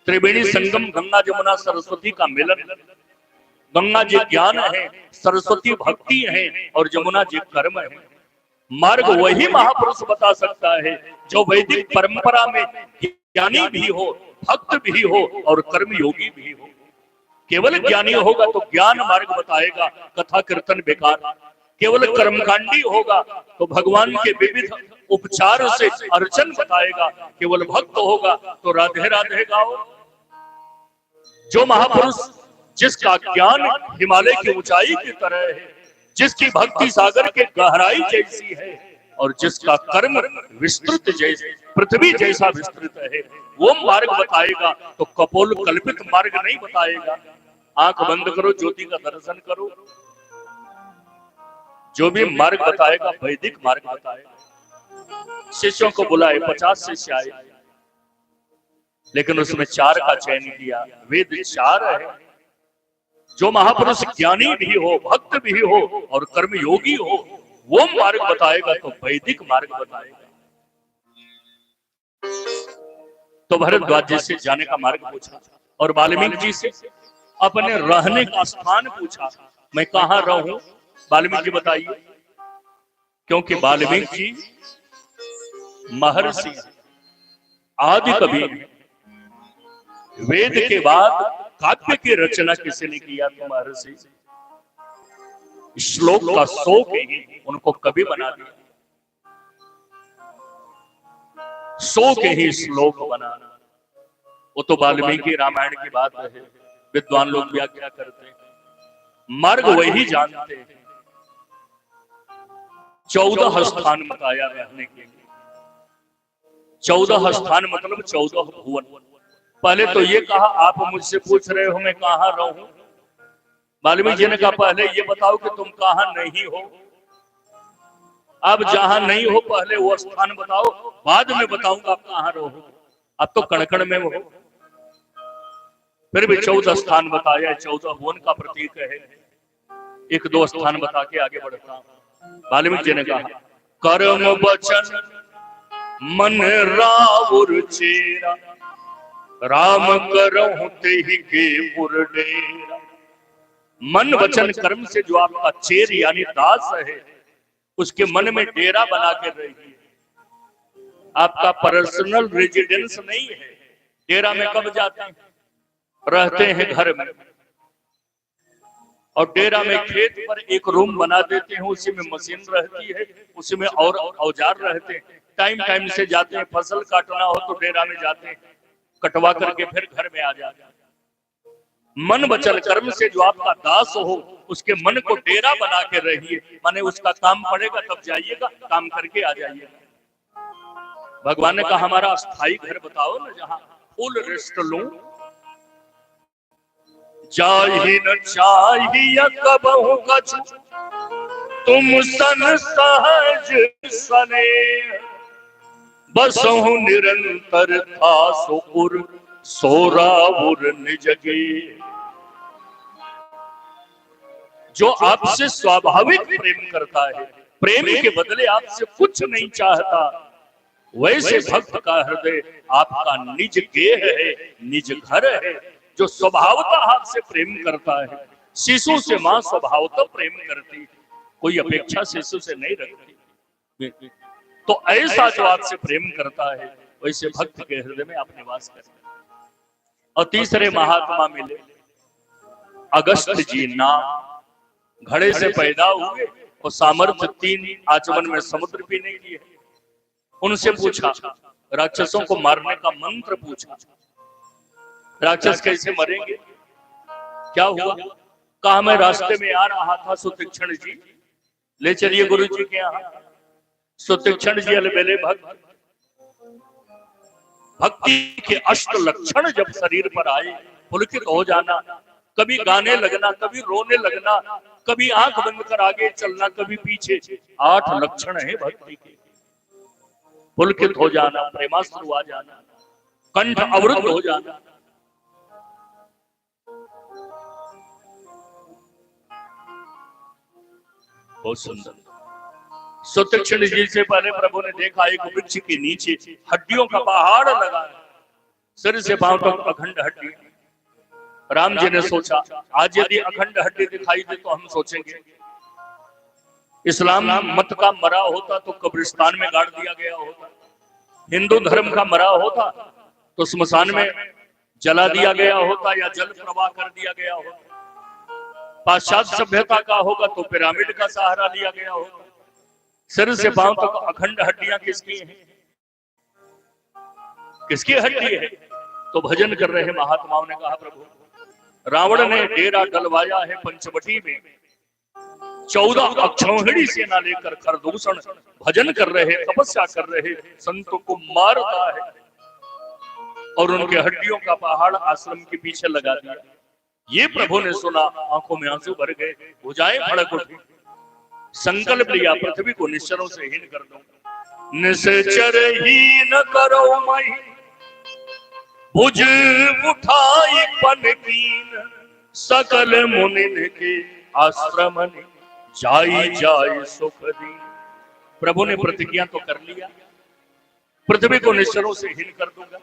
त्रिवेणी संगम गंगा जमुना सरस्वती का मिलन। गंगा जी ज्ञान है, सरस्वती भक्ति है और जमुना जी कर्म है। मार्ग वही महापुरुष बता सकता है जो वैदिक परंपरा में ज्ञानी भी हो, भक्त भी हो और कर्मयोगी भी हो। केवल ज्ञानी होगा तो ज्ञान मार्ग बताएगा, कथा कीर्तन बेकार। केवल कर्मकांडी होगा तो भगवान के विविध उपचार से अर्चन बताएगा। केवल भक्त होगा तो राधे राधे गाओ। जो महापुरुष जिसका ज्ञान हिमालय की ऊंचाई की तरह है, जिसकी भक्ति सागर के गहराई जैसी है और जिसका कर्म विस्तृत जैसे पृथ्वी जैसा विस्तृत है, वो मार्ग बताएगा तो कपोल कल्पित मार्ग नहीं बताएगा। आंख बंद करो, ज्योति का दर्शन करो। जो भी मार्ग बताएगा वैदिक मार्ग बताएगा। शिष्यों को बुलाए, 50 शिष्य आए, लेकिन उसमें 4 का चयन किया। वेद 4 है। जो महापुरुष ज्ञानी भी हो, भक्त भी हो और कर्मयोगी हो, वो मार्ग बताएगा तो वैदिक मार्ग बताएगा। तो भरद्वाज जी से जाने का मार्ग पूछा और वाल्मीकि जी से अपने रहने का स्थान पूछा। मैं कहाँ रहूं? वाल्मीकि जी बताइए। क्योंकि वाल्मीकि जी महर्षि आदि कवि। वेद के बाद काव्य की रचना किसी ने किया तो महर्षि। श्लोक का शौक ही उनको कवि बना दिया। शौक ही श्लोक बनाना, वो तो वाल्मीकि रामायण की बात है। विद्वान लोग व्याख्या करते हैं, मार्ग वही जानते हैं। 14 स्थान बताया रहने के लिए। 14 स्थान मतलब 14 भुवन। पहले तो ये कहा, आप मुझसे पूछ रहे हो मैं कहाँ रहूं? वाल्मीकि जी ने कहा पहले ये बताओ कि तुम कहाँ नहीं हो। अब जहां नहीं हो पहले वो स्थान बताओ, बाद में बताऊंगा आप कहाँ रहो। अब तो कण-कण में हो। फिर भी 14 स्थान बताया, 14 भुवन का प्रतीक है। 1-2 स्थान बता के आगे बढ़ता हूं। वाल्मीकि जी ने कहा, कर्म वचन मन रावुर चेरा, राम करहु तेहि के पुर डेरा। मन वचन कर्म से जो आपका चेर यानी दास है, उसके मन में डेरा बना के रहिए। आपका पर्सनल रेजिडेंस नहीं है। डेरा में कब जाते हैं? रहते हैं घर में, और डेरा में खेत पर एक रूम बना देते हैं, उसी में मशीन रहती है, उसी में और औजार रहते हैं। टाइम टाइम से जाते हैं, फसल काटना हो तो डेरा में जाते हैं, कटवा करके फिर घर में आ जाते हैं। मन वचन कर्म से जो आपका दास हो, उसके मन को डेरा बना के रहिए। माने उसका काम पड़ेगा तब जाइएगा, काम करके आ जाइएगा। भगवान ने कहा हमारा स्थायी घर बताओ ना, जहां फुल रेस्ट लूं। जाहि न चाहिए कबहु कछु, तुम सन सहज सने। बसहु निरंतर था सुपुर, सोरावुर निजगे। जो आपसे स्वाभाविक प्रेम करता है, प्रेम के बदले आपसे कुछ नहीं चाहता, वैसे भक्त का हृदय आपका निज गेह है, निज घर है, जो स्वभावतः आपसे प्रेम करता है। शिशु से मां स्वभावतः प्रेम करती है, कोई अपेक्षा शिशु से नहीं रखती। तो ऐसा जो आपसे प्रेम करता है, वैसे भक्त के हृदय में आप निवास करते हैं। और तीसरे महात्मा मिले अगस्त्य जी, नाम घड़े से पैदा हुए और सामर्थ्य 3 आचमन में समुद्र पीने की है। उनसे पूछा, राक्षसों को मारने का मंत्र पूछा, राक्षस कैसे मरेंगे, क्या हुआ? कहा मैं रास्ते में आ रहा था, सुतीक्षण जी ले चलिए गुरु जी के यहाँ। सुतीक्षण जी अलबेले भक्त, भक्ति के अष्ट लक्षण जब शरीर पर आए, पुलकित हो जाना, कभी गाने लगना, कभी रोने लगना, कभी आंख बंद कर आगे चलना, कभी पीछे, 8 लक्षण है भक्ति के। पुलकित हो जाना, प्रेमाश्रु आ जाना, कंठ अवरुद्ध हो जाना। बहुत सुंदर। सुतीक्षण जी से पहले प्रभु ने देखा एक वृक्ष के नीचे हड्डियों का पहाड़ लगा है, सिर से पांव तक अखंड हड्डी। राम जी ने सोचा, आज यदि अखंड हड्डी दिखाई दे तो हम सोचेंगे इस्लाम मत का मरा होता तो कब्रिस्तान में गाड़ दिया गया होता, हिंदू धर्म का मरा होता तो स्मशान में जला दिया गया होता या जल प्रवाह कर दिया गया होता, पाश्चात्य सभ्यता का होगा तो पिरामिड का सहारा लिया गया होगा। सिर से पांव तक अखंड हड्डियां किसकी हैं? किसकी हड्डी है? तो भजन कर रहे महात्माओं ने कहा, प्रभु रावण ने डेरा डलवाया है पंचवटी में, 14 अक्षौहिणी सेना लेकर खरदूषण भजन कर रहे, तपस्या कर रहे संतों को मारता है, और उनके हड्डियों का पहाड़ आश्रम के पीछे लगा दिया। ये प्रभु ने सुना, आंखों में आंसू भर गए, भुजाएं फड़क उठी, संकल्प लिया पृथ्वी को निश्चरों से हीन कर दूं। निश्चर हीन करो मही, भुज उठाई पन कीन, सकल मुनिन के आश्रम जाई जाय सुख दीन। प्रभु ने प्रतिज्ञा तो कर लिया, पृथ्वी को निश्चरों से हीन कर दूंगा,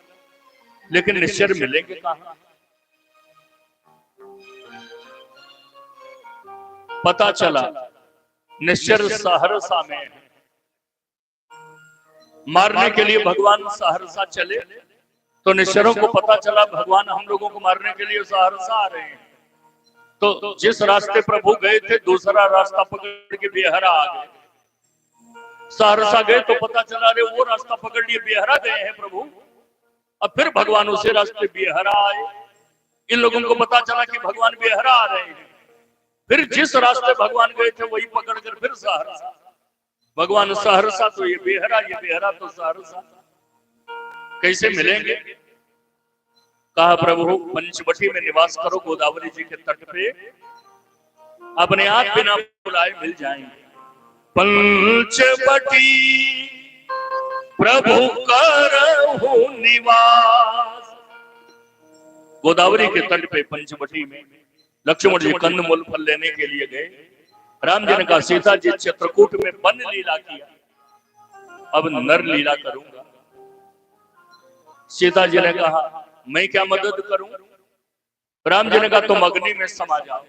लेकिन निश्चर मिलेंगे कहां? पता चला निश्चर सहरसा में है। मारने के लिए भगवान सहरसा चले तो निश्चरों को पता चला भगवान हम लोगों को मारने के लिए सहरसा आ रहे हैं। तो जिस रास्ते प्रभु गए थे दूसरा रास्ता पकड़ के बेहरा आ गए। सहरसा गए तो पता चला अरे वो रास्ता पकड़ लिए बेहरा गए हैं प्रभु। अब फिर भगवान उसे रास्ते बेहरा आए। इन लोगों को पता चला कि भगवान बेहरा आ रहे हैं। फिर जिस रास्ते भगवान गए थे वही पकड़कर फिर सहरसा। भगवान सहरसा तो ये बेहरा तो सहरसा, कैसे मिलेंगे? कहा प्रभु पंचवटी में निवास करो, गोदावरी जी के तट पे, अपने आप बिना बुलाए मिल जाएंगे। पंचवटी प्रभु करहु निवास। गोदावरी के तट पे पंचवटी में लक्ष्मण जी कंदमूल फल लेने के लिए गए। राम जी ने कहा सीता जी चित्रकूट में वन लीला किया, अब नर लीला करूंगा। सीता जी ने कहा मैं क्या मदद करूं? राम जी ने कहा तुम अग्नि में समा जाओ।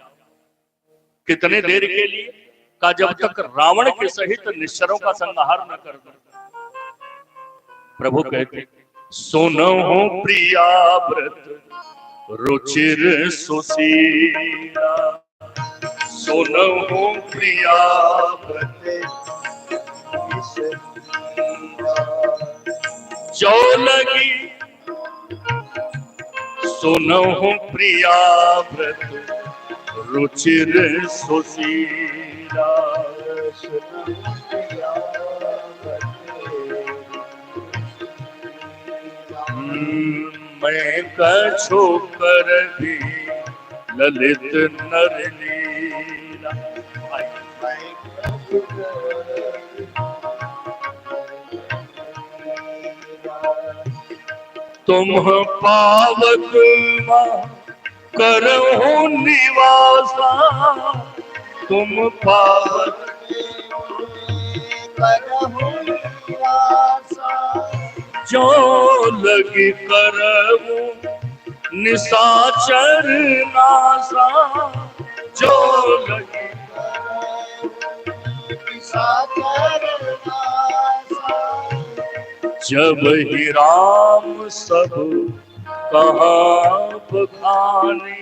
कितने देर के लिए? कहा जब तक रावण के सहित निश्चरों का संहार न कर दो। प्रभु कहते सुनहु प्रिया व्रत रुचिर सुशीला, सुनहु प्रिया व्रत जो लगी, सुनहु प्रिया व्रत रुचिर सुशीला। मैं कछु कर भी ललित नर लीला। तुम पावक करहु निवासा, तुम पावन करहु आशा जो लगी करमु निशाचर नासा, जो लगी सागर नासा जब ही राम सब कहाँ बखाने,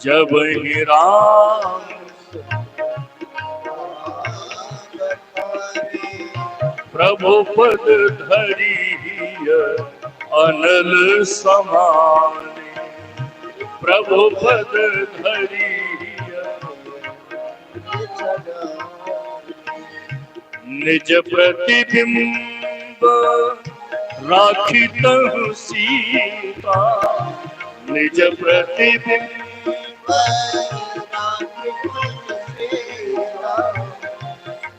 जब ही राम प्रभु पद धरी अनल समाने, प्रभु पद धरी निज प्रतिबिंब राखितहु सीता, निज प्रतिबिंब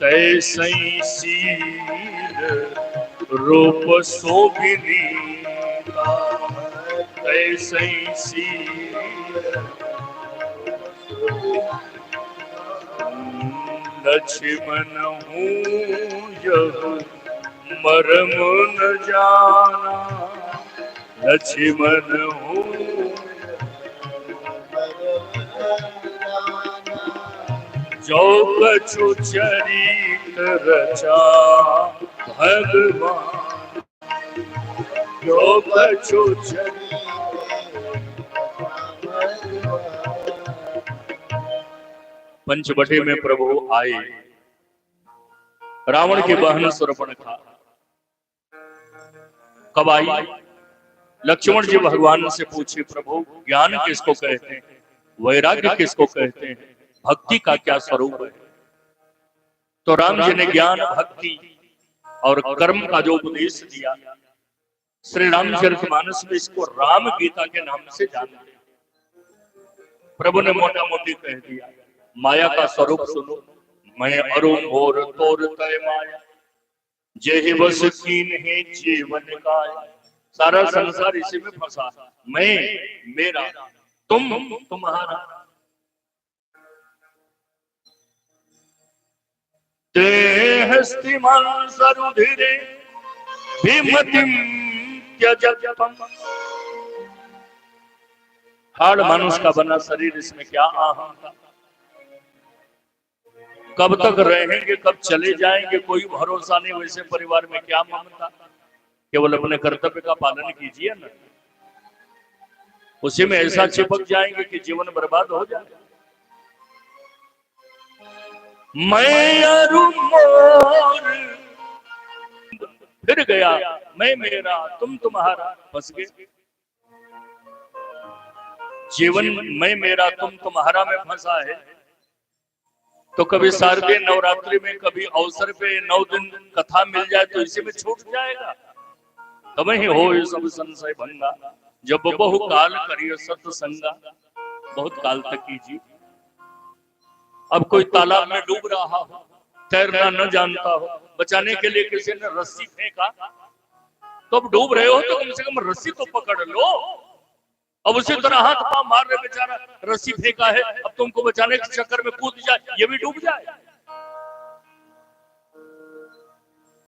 तैसै शील रूप शोभिनीता, तैसै शील लक्ष्मण हूँ यह मरम न जाना, लक्ष्मण हूँ जो कछु चरित रचा भगवान, जो कछु पंचवटी में प्रभु आए, रावण की बहन शूर्पणखा कब आई? लक्ष्मण जी भगवान से पूछे, प्रभु ज्ञान किसको कहते हैं, वैराग्य किसको कहते हैं, भक्ति का क्या स्वरूप है? तो राम जी ने ज्ञान, भक्ति और कर्म का जो उपदेश दिया, श्री रामचरितमानस में इसको राम गीता के नाम से जानते हैं। प्रभु ने मोटा मोटी कह दिया, माया का स्वरूप सुनो, मैं अरु मोर तोर तय माया, जेहि बस कीन है जीवन का। सारा संसार इसी में फंसा, मैं मेरा, तुम तुम्हारा। ते हस्तिमान सरुधिरे भीमतिम त्यजतम। हाड़ मानुष का बना शरीर, इसमें क्या अहम था? कब तक रहेंगे, कब चले जाएंगे, कोई भरोसा नहीं। वैसे परिवार में क्या ममता, केवल अपने कर्तव्य का पालन कीजिए ना, उसी में ऐसा चिपक जाएंगे कि जीवन बर्बाद हो जाएगा। मैं अरु मोर, फिर गया मैं मेरा तुम तुम्हारा, फंस गए। जीवन मैं मेरा तुम तुम्हारा में फंसा है। तो कभी शारदीय नवरात्रि में, कभी अवसर पे 9 दिन कथा मिल जाए तो इसी में छूट जाएगा। तब ही हो सब संशय भंगा, जब बहु काल करिए सत्संगा। बहुत काल तक कीजिए। अब कोई तालाब में डूब रहा हो, तैरना न जानता हो, बचाने के लिए किसी ने रस्सी फेंका, तो अब डूब रहे हो तो कम से कम रस्सी तो पकड़ लो। अब उसी तरह हाथ पांव मार रहे बेचारा, रस्सी फेंका है, अब तुमको बचाने के चक्कर में कूद जाए, ये भी डूब जाए।